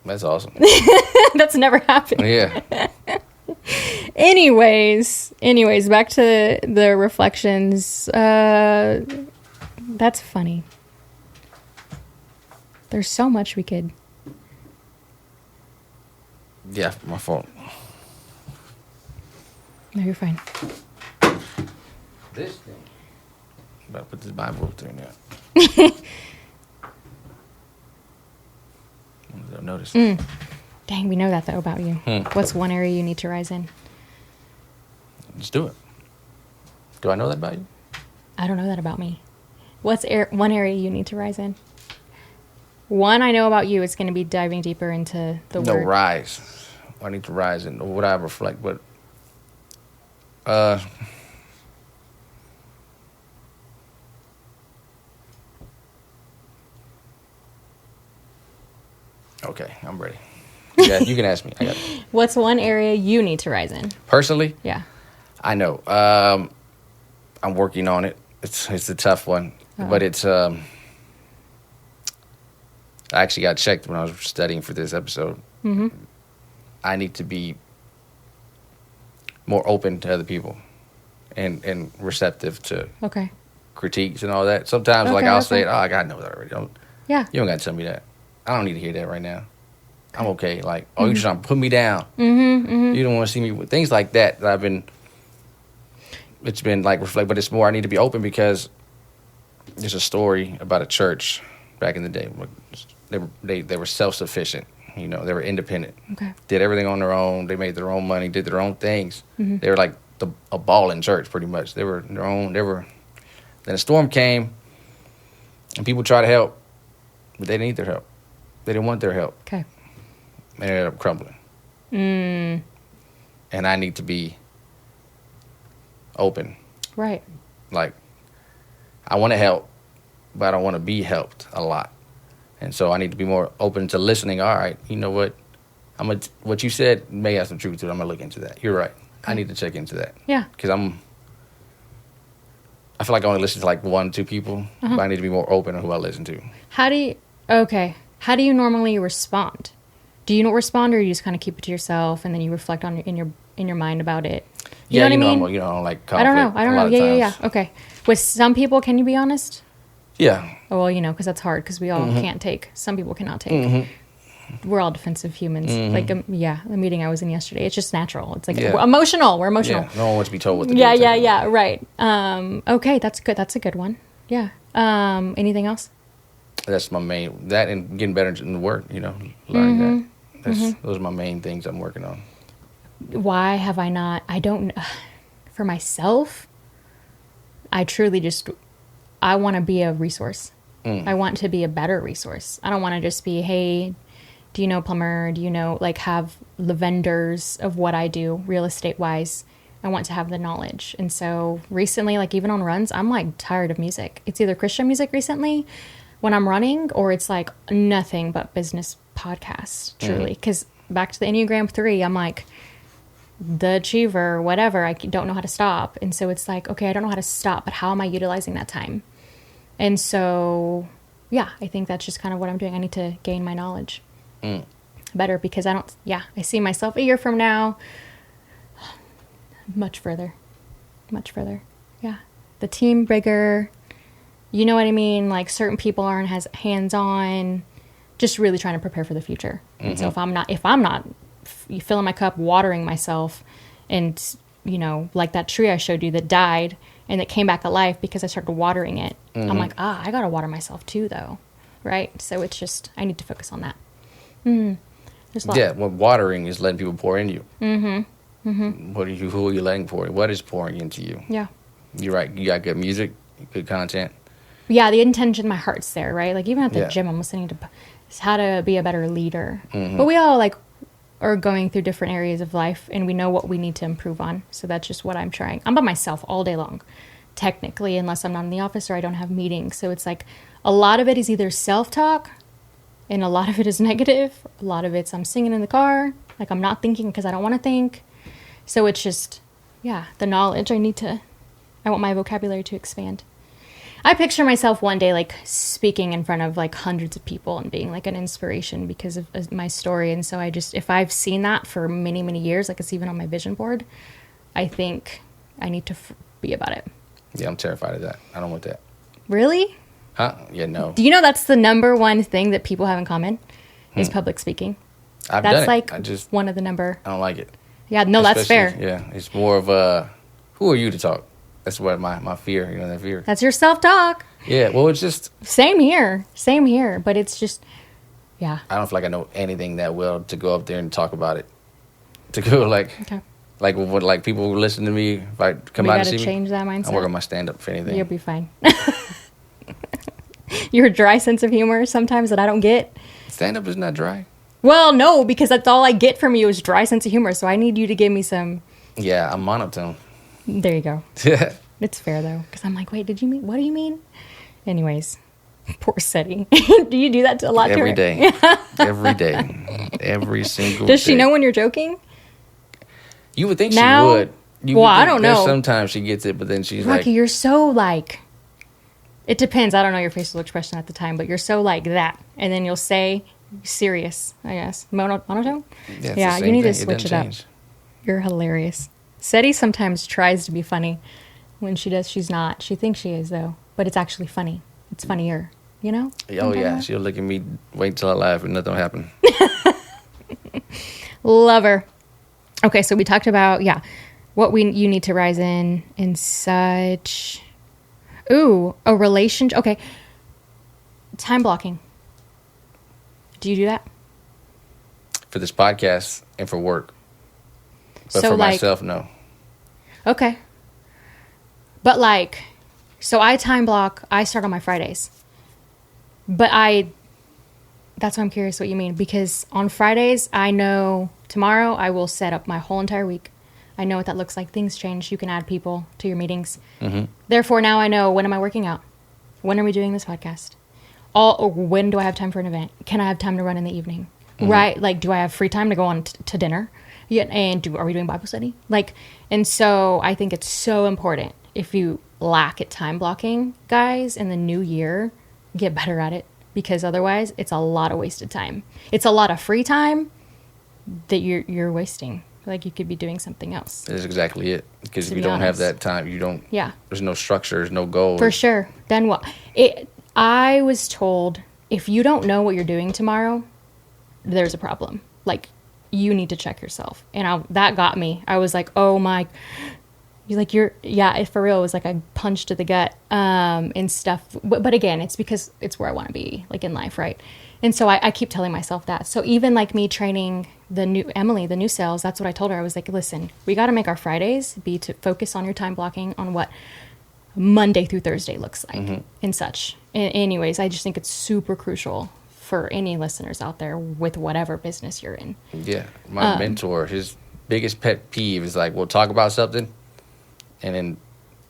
Speaker 1: That's awesome.
Speaker 2: That's never happened.
Speaker 1: Yeah.
Speaker 2: Anyways, back to the reflections. That's funny. There's so much we could.
Speaker 1: Yeah, my fault.
Speaker 2: No, you're fine.
Speaker 1: This thing. I'm about to put this Bible up there now. They'll notice.
Speaker 2: Dang, we know that, though, about you. What's one area you need to rise in?
Speaker 1: Just do it. Do I know that about you?
Speaker 2: I don't know that about me. What's one area you need to rise in? One I know about you is going to be diving deeper into the word.
Speaker 1: No, rise. I need to rise in what I reflect, but okay, I'm ready. Yeah, you can ask me. I got it.
Speaker 2: What's one area you need to rise in?
Speaker 1: Personally?
Speaker 2: Yeah.
Speaker 1: I know. I'm working on it. It's a tough one, but it's I actually got checked when I was studying for this episode. I need to be more open to other people and receptive to critiques and all that. Sometimes, I'll say, "Oh, I know that already." You don't got to tell me that. I don't need to hear that right now. I'm okay. Like, oh, you're trying to put me down. You don't want to see me with things like that. It's been like reflect, but it's more. I need to be open, because there's a story about a church back in the day. They were self-sufficient. You know, they were independent. Did everything on their own. They made their own money. Did their own things. They were like a ball in church, pretty much. They were their own. Then a storm came, and people tried to help, but they didn't need their help. They didn't want their help.
Speaker 2: Okay.
Speaker 1: They ended up crumbling. And I need to be open.
Speaker 2: Right. Like,
Speaker 1: I want to help, but I don't want to be helped a lot. And so I need to be more open to listening. All right, you know what? What you said may have some truth to it. I'm going to look into that. You're right. Okay. I need to check into that.
Speaker 2: Yeah.
Speaker 1: Because I feel like I only listen to like 1-2 people, but I need to be more open on who I listen to.
Speaker 2: How do you normally respond? Do you not respond, or you just kind of keep it to yourself and then you reflect on in your in your mind about it. You know what I mean?
Speaker 1: I don't like
Speaker 2: conflict. I don't know. Yeah. Okay. With some people, can you be honest?
Speaker 1: Yeah.
Speaker 2: Oh, well, because that's hard because we all can't take. Some people cannot take. We're all defensive humans. Like, the meeting I was in yesterday, it's just natural. It's like we're emotional. We're emotional.
Speaker 1: Yeah. No one wants to be told what to do.
Speaker 2: Yeah. Right. Okay, that's good. That's a good one. Yeah. Anything else?
Speaker 1: That's my main. That and getting better in the work. Learning that. Those are my main things I'm working on.
Speaker 2: Why have I not? I don't. For myself, I truly just. I want to be a resource. I want to be a better resource. I don't want to just be, hey, do you know plumber? Do you know, like, have the vendors of what I do real estate wise? I want to have the knowledge. And so recently, like, even on runs, I'm like tired of music. It's either Christian music recently when I'm running, or it's like nothing but business podcasts, truly. Because back to the Enneagram 3, I'm like the achiever, whatever. I don't know how to stop. And so it's like, okay, I don't know how to stop, but how am I utilizing that time? And so, yeah, I think that's just kind of what I'm doing. I need to gain my knowledge better because I see myself a year from now much further. Yeah. The team bigger, you know what I mean? Like certain people aren't as hands-on, just really trying to prepare for the future. And so if I'm not filling my cup, watering myself, and, like that tree I showed you that died and it came back alive because I started watering it. I'm like, I got to water myself too, though. Right? So it's just, I need to focus on that.
Speaker 1: Well, watering is letting people pour into you. Who are you letting pour? What is pouring into you?
Speaker 2: Yeah.
Speaker 1: You're right. You got good music, good content.
Speaker 2: Yeah, the intention, my heart's there, right? Like even at the gym, I'm listening to how to be a better leader. But we all are going through different areas of life, and we know what we need to improve on. So that's just what I'm trying. I'm by myself all day long, technically, unless I'm not in the office or I don't have meetings. So it's like a lot of it is either self-talk, and a lot of it is negative. A lot of it's I'm singing in the car, like I'm not thinking because I don't want to think. So it's just, the knowledge I want my vocabulary to expand. I picture myself one day like speaking in front of like hundreds of people and being like an inspiration because of my story. And so if I've seen that for many, many years, like it's even on my vision board, I think I need to be about it.
Speaker 1: Yeah, I'm terrified of that. I don't want that.
Speaker 2: Really?
Speaker 1: Huh? Yeah, no.
Speaker 2: Do you know that's the number one thing that people have in common is public speaking?
Speaker 1: I've done it.
Speaker 2: Like one of the number.
Speaker 1: I don't like it.
Speaker 2: Yeah, no, that's fair.
Speaker 1: Yeah, it's more of who are you to talk? That's what my fear, that fear.
Speaker 2: That's your self-talk.
Speaker 1: Yeah, well, it's just...
Speaker 2: Same here, but it's just, I
Speaker 1: don't feel like I know anything that well to go up there and talk about it. To go like people who listen to me, if I come out and see me.
Speaker 2: We got to change that mindset.
Speaker 1: I'm working on my stand-up, if anything.
Speaker 2: You'll be fine. Your dry sense of humor sometimes that I don't get.
Speaker 1: Stand-up is not dry.
Speaker 2: Well, no, because that's all I get from you is dry sense of humor. So I need you to give me some.
Speaker 1: Yeah, I'm monotone.
Speaker 2: There you go. Yeah. It's fair, though. Because I'm like, wait, what do you mean? Anyways, poor Seti. Do you do that a lot to her?
Speaker 1: Every day. Every day. Every single day.
Speaker 2: Does she know when you're joking?
Speaker 1: You would think she would.
Speaker 2: I don't know.
Speaker 1: Sometimes she gets it, but then she's
Speaker 2: Rocky, you're so like... It depends. I don't know your facial expression at the time, but you're so like that. And then you'll say... serious, I guess. Monotone? Yeah, you need to switch it up. You're hilarious. Seti sometimes tries to be funny. When she does, she's not. She thinks she is, though. But it's actually funny. It's funnier, you know?
Speaker 1: Oh, yeah. She'll look at me, wait until I laugh, and nothing will happen.
Speaker 2: Love her. Okay, so we talked about, what you need to rise in and such. Ooh, a relationship. Okay. Time blocking. Do you do that?
Speaker 1: For this podcast and for work. But for myself, no.
Speaker 2: Okay. But so I time block, I start on my Fridays. But that's why I'm curious what you mean. Because on Fridays, I know tomorrow I will set up my whole entire week. I know what that looks like. Things change. You can add people to your meetings. Mm-hmm. Therefore, now I know, when am I working out? When are we doing this podcast? When do I have time for an event? Can I have time to run in the evening? Mm-hmm. Right? Do I have free time to go on to dinner? Yeah, and are we doing Bible study? And so I think it's so important. If you lack at time blocking, guys, in the new year, get better at it. Because otherwise, it's a lot of wasted time. It's a lot of free time that you're wasting. like you could be doing something else.
Speaker 1: That's exactly it. Because if you don't have that time, you don't.
Speaker 2: Yeah.
Speaker 1: There's no structure. There's no goal.
Speaker 2: For sure. Then what? I was told if you don't know what you're doing tomorrow, there's a problem. Like, you need to check yourself. And that got me. I was like, oh my. For real, it was like I punched to the gut and stuff. But again, it's because it's where I want to be, like, in life, right? And so I keep telling myself that. So even like me training the new sales, that's what I told her. I was like, listen, we got to make our Fridays be to focus on your time blocking on what Monday through Thursday looks like and such. Anyways, I just think it's super crucial for any listeners out there with whatever business you're in.
Speaker 1: Yeah. My mentor, his biggest pet peeve is like, we'll talk about something, and then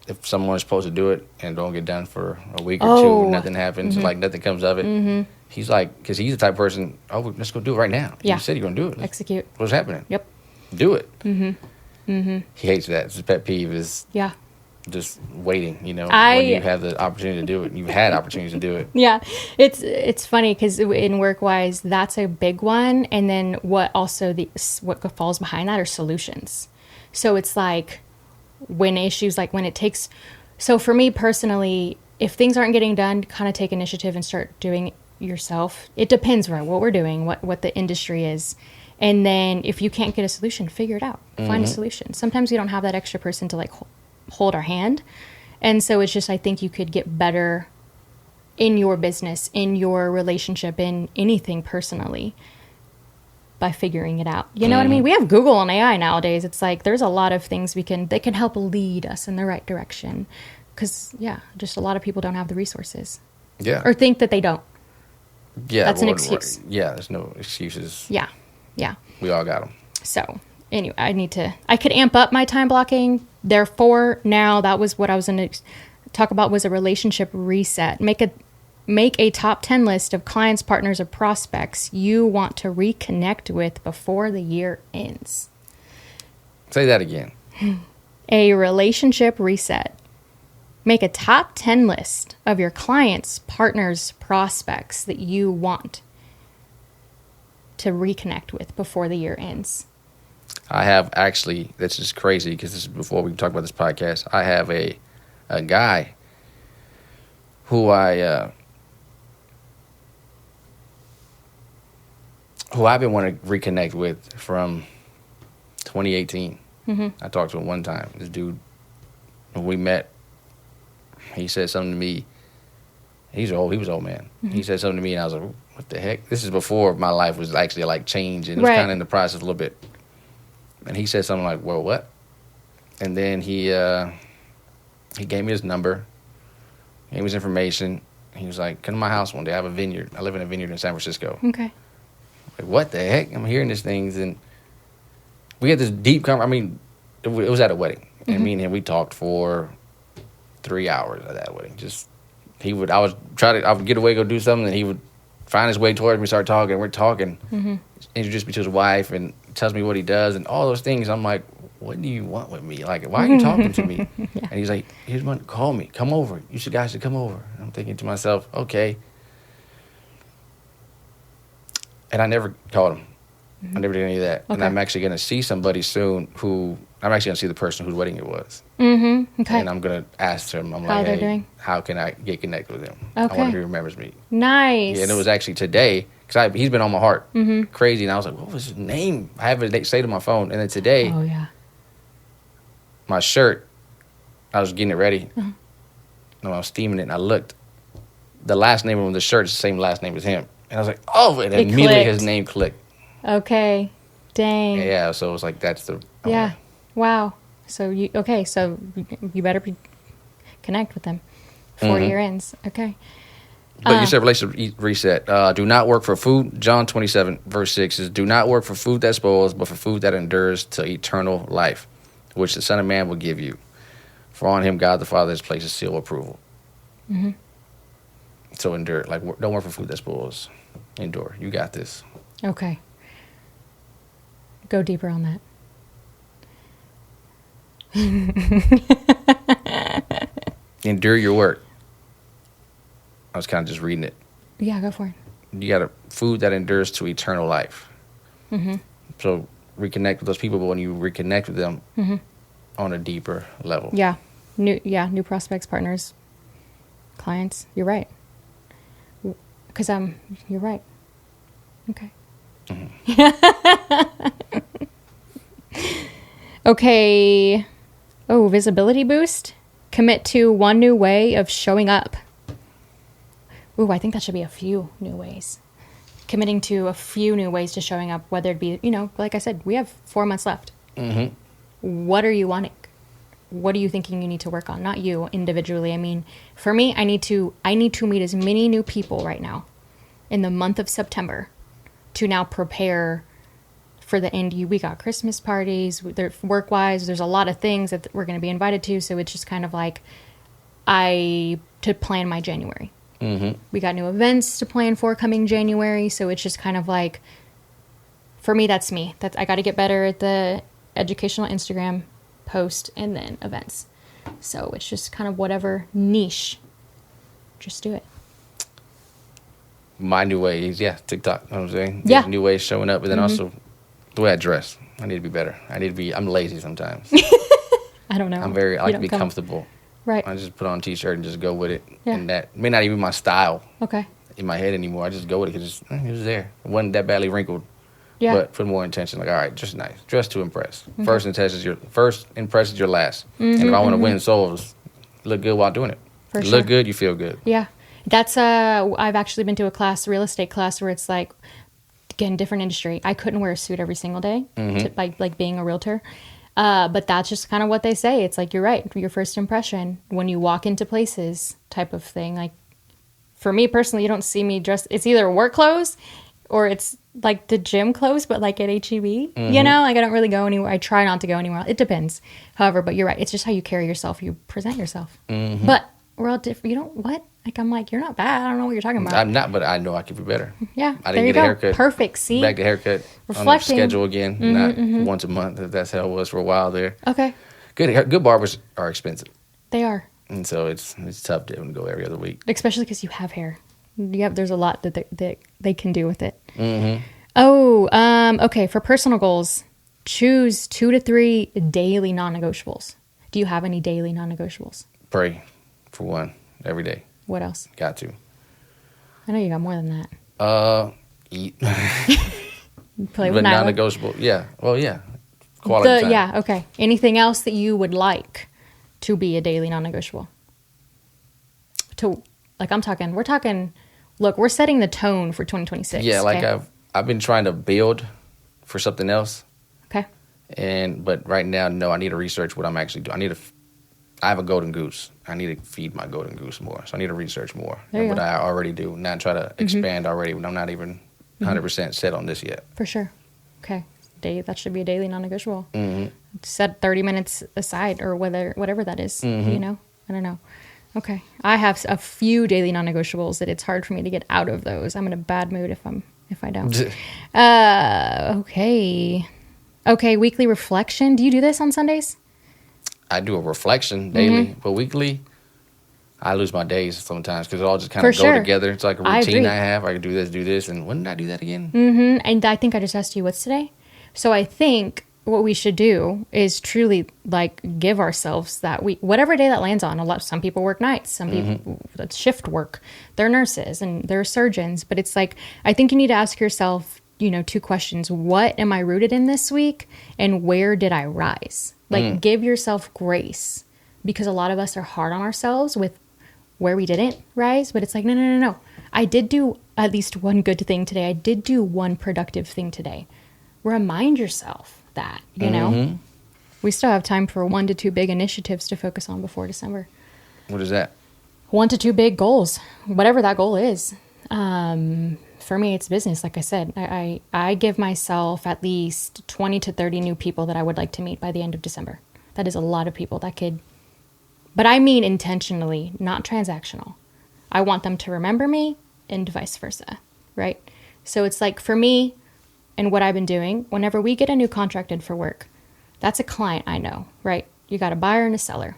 Speaker 1: if someone's supposed to do it and don't get done for a week or two, nothing happens, like nothing comes of it. He's like, because he's the type of person, let's go do it right now.
Speaker 2: Yeah.
Speaker 1: You said you're going to do it.
Speaker 2: Execute.
Speaker 1: What's happening?
Speaker 2: Yep.
Speaker 1: Do it. He hates that. His pet peeve is just waiting, when you have the opportunity to do it. You've had opportunities to do it.
Speaker 2: Yeah. It's funny because in work-wise, that's a big one. And then what falls behind that are solutions. So it's like when it takes... So for me personally, if things aren't getting done, kind of take initiative and start doing it yourself. It depends, right, what we're doing, what the industry is. And then if you can't get a solution, figure it out. Find a solution. Sometimes we don't have that extra person to like hold our hand. And so it's just, I think you could get better in your business, in your relationship, in anything personally by figuring it out. You know what I mean? We have Google and AI nowadays. It's like there's a lot of things they can help lead us in the right direction. Because, just a lot of people don't have the resources.
Speaker 1: Yeah.
Speaker 2: Or think that they don't.
Speaker 1: Yeah.
Speaker 2: That's an excuse.
Speaker 1: Yeah, there's no excuses.
Speaker 2: Yeah.
Speaker 1: We all got them.
Speaker 2: So, anyway, I could amp up my time blocking. Therefore, now that was what I was going to talk about was a relationship reset. Make a top 10 list of clients, partners, or prospects you want to reconnect with before the year ends.
Speaker 1: Say that again.
Speaker 2: A relationship reset. Make a top 10 list of your clients, partners, prospects that you want to reconnect with before the year ends.
Speaker 1: I have actually, that's just crazy because this is before we talk about this podcast. I have a guy who I've been wanting to reconnect with from 2018. I talked to him one time. This dude, when we met, he said something to me. He was an old man. He said something to me, and I was like, what the heck? This is before my life was actually like changing. It was kind of in the process a little bit. And he said something like, well, what? And then he gave me his number, gave me his information. He was like, come to my house one day. I have a vineyard. I live in a vineyard in San Francisco.
Speaker 2: Okay.
Speaker 1: Like, what the heck? I'm hearing these things. And we had this deep conversation. I mean, it was at a wedding. And me and him, we talked for 3 hours at that wedding. I would get away, go do something, and he would find his way towards me, start talking. We're talking, introduce me to his wife, and tells me what he does, and all those things. I'm like, what do you want with me? Like, why are you talking to me? And he's like, here's one, call me, come over. You guys should come over. And I'm thinking to myself, okay. And I never called him. I never did any of that. Okay. And I'm actually going to see somebody soon I'm actually going to see the person whose wedding it was. Okay. And I'm going to ask him, how can I get connected with him? Okay. I wonder if he remembers me.
Speaker 2: Nice.
Speaker 1: Yeah, and it was actually today, because he's been on my heart. Crazy. And I was like, what was his name? I have it saved on my phone. And then today, my shirt, I was getting it ready. And I was steaming it, and I looked. The last name on the shirt is the same last name as him. And I was like, and immediately his name clicked.
Speaker 2: Okay. Dang.
Speaker 1: Yeah, so it was like, that's the...
Speaker 2: Yeah. Wow. So you better connect with them before year ends. Okay.
Speaker 1: But you said relationship reset. Do not work for food. John 27, verse 6 is, do not work for food that spoils, but for food that endures to eternal life, which the Son of Man will give you. For on him God the Father has placed a seal of approval. So endure. Like, don't work for food that spoils. Endure. You got this.
Speaker 2: Okay. Go deeper on that.
Speaker 1: Endure your work. I was kind of just reading it.
Speaker 2: Yeah, go for it.
Speaker 1: You got food that endures to eternal life. So reconnect with those people, but when you reconnect with them on a deeper level.
Speaker 2: Yeah. New prospects, partners, clients. You're right. Because you're right. Okay. Okay. Oh, visibility boost. Commit to one new way of showing up. Ooh, I think that should be a few new ways. Committing to a few new ways to showing up, whether it be, like I said, we have 4 months left. What are you wanting? What are you thinking you need to work on? Not you individually. I mean, for me, I need to meet as many new people right now in the month of September to now prepare for the end. We got Christmas parties, work-wise. There's a lot of things that we're going to be invited to. So it's just kind of like to plan my January. We got new events to plan for coming January. So it's just kind of like, for me, that's me. I got to get better at the educational Instagram post and then events. So it's just kind of whatever niche, just do it.
Speaker 1: My new way is, TikTok. You know what I'm saying?
Speaker 2: Yeah.
Speaker 1: New ways showing up. But then also the way I dress. I need to be better. I'm lazy sometimes.
Speaker 2: I don't know.
Speaker 1: I like to be comfortable.
Speaker 2: Right.
Speaker 1: I just put on a t-shirt and just go with it.
Speaker 2: Yeah.
Speaker 1: And that may not even be my style.
Speaker 2: Okay.
Speaker 1: In my head anymore. I just go with it because it was there. It wasn't that badly wrinkled.
Speaker 2: Yeah.
Speaker 1: But put more intention. Like, all right, just nice. Dress to impress. First impress is your last. And if I want to win souls, look good while doing it.
Speaker 2: For sure.
Speaker 1: Look good, you feel good.
Speaker 2: Yeah. That's I've actually been to a class, real estate class, where it's like, again, different industry. I couldn't wear a suit every single day, like being a realtor. But that's just kind of what they say. It's like, you're right. Your first impression when you walk into places type of thing. Like, for me personally, you don't see me dressed. It's either work clothes or it's like the gym clothes, but like at HEB, like I don't really go anywhere. I try not to go anywhere. It depends. However, but you're right. It's just how you carry yourself. You present yourself. But we're all different. You don't, what? Like, I'm like, you're not bad. I don't know what you're talking about.
Speaker 1: I'm not, but I know I could be better.
Speaker 2: Yeah.
Speaker 1: I didn't get a haircut.
Speaker 2: Perfect. See?
Speaker 1: Back to haircut.
Speaker 2: Reflecting.
Speaker 1: On the schedule again. Not once a month. That's how it was for a while there.
Speaker 2: Okay.
Speaker 1: Good barbers are expensive.
Speaker 2: They are.
Speaker 1: And so it's tough to go every other week.
Speaker 2: Especially because you have hair. There's a lot that they can do with it. Oh, okay. For personal goals, choose 2 to 3 daily non-negotiables. Do you have any daily non-negotiables?
Speaker 1: Pray, for one, every day.
Speaker 2: What else?
Speaker 1: Got to.
Speaker 2: I know you got more than that.
Speaker 1: Eat.
Speaker 2: Play with
Speaker 1: but
Speaker 2: Nyla.
Speaker 1: non-negotiable. Yeah. Well, yeah. Quality time.
Speaker 2: Yeah. Okay. Anything else that you would like to be a daily non-negotiable? We're talking. Look, we're setting the tone for 2026.
Speaker 1: Yeah, like
Speaker 2: okay?
Speaker 1: I've been trying to build for something else.
Speaker 2: Okay.
Speaker 1: But right now, no, I need to research what I'm actually doing. I have a golden goose. I need to feed my golden goose more. So I need to research more than what I already do. Not try to expand already when I'm not even 100% set on this yet.
Speaker 2: For sure. Okay. That should be a daily non-negotiable. Set 30 minutes aside or whatever that is. I don't know. Okay. I have a few daily non-negotiables that it's hard for me to get out of those. I'm in a bad mood if I don't. Okay. Okay. Weekly reflection. Do you do this on Sundays?
Speaker 1: I do a reflection daily, but weekly, I lose my days sometimes because it all just kind of go together. It's like a routine I have. I can do this, and when did I do that again?
Speaker 2: And I think I just asked you, what's today? So I think what we should do is truly like give ourselves that week, whatever day that lands on. Some people work nights, some people that's shift work. They're nurses and they're surgeons, but it's like, I think you need to ask yourself, 2 questions. What am I rooted in this week? And where did I rise? Like, give yourself grace, because a lot of us are hard on ourselves with where we didn't rise. But it's like, no. I did do at least one good thing today. I did do one productive thing today. Remind yourself that, know. We still have time for 1 to 2 big initiatives to focus on before December.
Speaker 1: What is that?
Speaker 2: 1 to 2 big goals, whatever that goal is. For me, it's business. Like I said, I give myself at least 20 to 30 new people that I would like to meet by the end of December. That is a lot of people but I mean intentionally, not transactional. I want them to remember me and vice versa, right? So it's like, for me and what I've been doing, whenever we get a new contract in for work, that's a client I know, right? You got a buyer and a seller.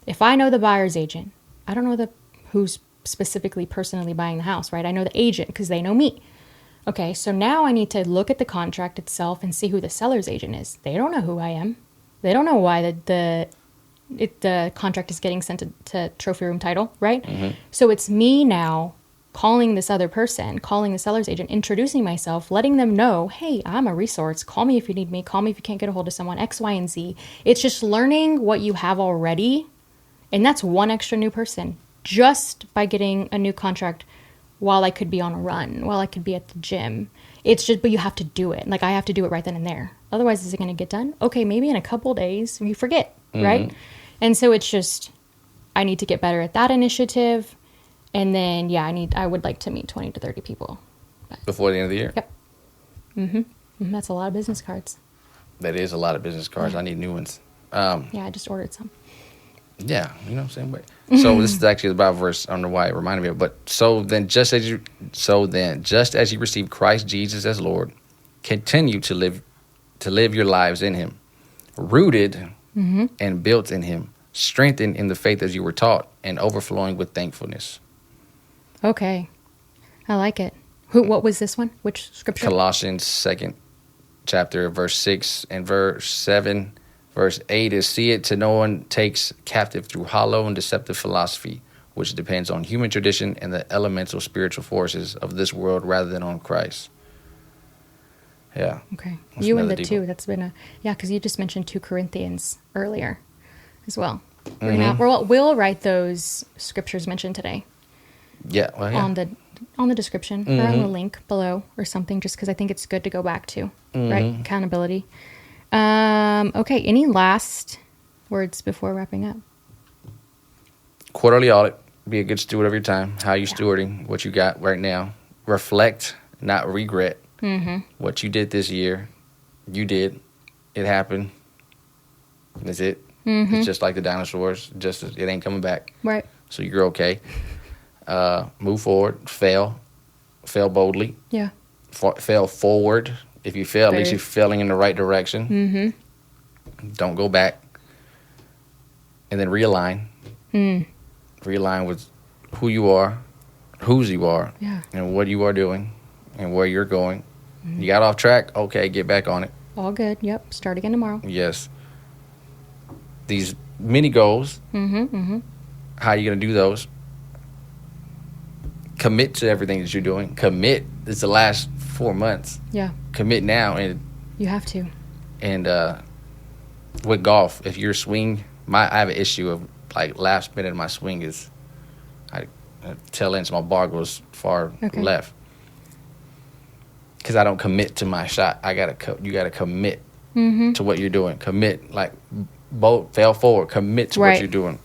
Speaker 2: If I know the buyer's agent, I don't know who's specifically personally buying the house, right? I know the agent because they know me. Okay, so now I need to look at the contract itself and see who the seller's agent is. They don't know who I am. They don't know why the contract is getting sent to trophy room title, right? Mm-hmm. So it's me now calling this other person, calling the seller's agent, introducing myself, letting them know, hey, I'm a resource. Call me if you need me. Call me if you can't get a hold of someone, X, Y, and Z. It's just learning what you have already. And that's one extra new person just by getting a new contract while I could be on a run, while I could be at the gym. It's just, but you have to do it. Like, I have to do it right then and there. Otherwise, is it going to get done? Okay, maybe in a couple days. You forget, right? And so it's just, I need to get better at that initiative. And then, yeah, I would like to meet 20 to 30 people.
Speaker 1: Before the end of the year?
Speaker 2: Yep. Mm-hmm. That's a lot of business cards.
Speaker 1: That is a lot of business cards. Yeah. I need new ones.
Speaker 2: Yeah, I just ordered some.
Speaker 1: Yeah, same way. So this is actually the Bible verse. I don't know why it reminded me of it. But so then, just as you received Christ Jesus as Lord, continue to live your lives in Him, rooted and built in Him, strengthened in the faith as you were taught, and overflowing with thankfulness.
Speaker 2: Okay, I like it. What was this one? Which scripture?
Speaker 1: Colossians 2nd chapter, verse 6 and verse 7. Verse 8 is, see it to no one takes captive through hollow and deceptive philosophy, which depends on human tradition and the elemental spiritual forces of this world rather than on Christ. Yeah.
Speaker 2: Okay. You and the two. That's been because you just mentioned 2 Corinthians earlier as well. We'll write those scriptures mentioned today.
Speaker 1: Yeah. Well, yeah.
Speaker 2: On the description or on the link below or something, just because I think it's good to go back to, right? Accountability. Okay, any last words before wrapping up?
Speaker 1: Quarterly audit. Be a good steward of your time. How you stewarding what you got right now. Reflect, not regret. What you did this year, you did. It happened. That's it. It's just like the dinosaurs. It ain't coming back.
Speaker 2: Right.
Speaker 1: So you're okay. Move forward. Fail boldly.
Speaker 2: Yeah.
Speaker 1: Fail forward. If you fail, at least you're failing in the right direction. Don't go back. And then realign. Realign with who you are, whose you are, and what you are doing, and where you're going. You got off track? Okay, get back on it.
Speaker 2: All good. Yep. Start again tomorrow.
Speaker 1: Yes. These mini goals, how are you going to do those? Commit to everything that you're doing. Commit. It's the last 4 months.
Speaker 2: Yeah.
Speaker 1: Commit now. And
Speaker 2: you have to.
Speaker 1: And with golf, if your swing, I have an issue of like last minute of my swing is I tail end, so my bar goes far left. Because I don't commit to my shot. You gotta commit to what you're doing. Commit, like fail forward. Commit to what you're doing.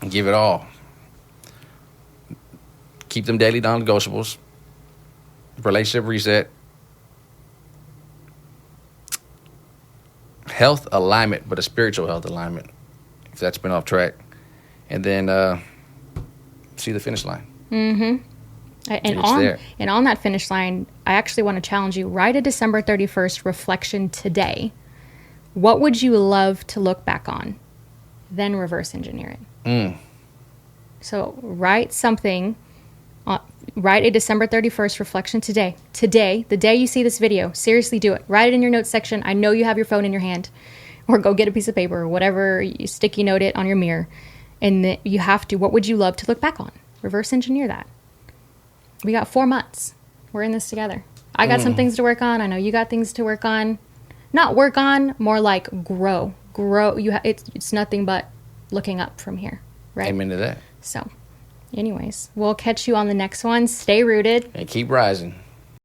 Speaker 1: And give it all. Keep them daily non-negotiables. Relationship reset. Health alignment, but a spiritual health alignment, if that's been off track. And then see the finish line.
Speaker 2: And on that finish line, I actually want to challenge you. Write a December 31st reflection today. What would you love to look back on? Then reverse engineer it. So write something. Write a December 31st reflection today. Today, the day you see this video, seriously do it. Write it in your notes section. I know you have your phone in your hand. Or go get a piece of paper or whatever. You sticky note it on your mirror. And you have to. What would you love to look back on? Reverse engineer that. We got 4 months. We're in this together. I got some things to work on. I know you got things to work on. Not work on, more like grow. Grow. It's nothing but looking up from here, right?
Speaker 1: Amen to that.
Speaker 2: So, anyways, we'll catch you on the next one. Stay rooted.
Speaker 1: And keep rising.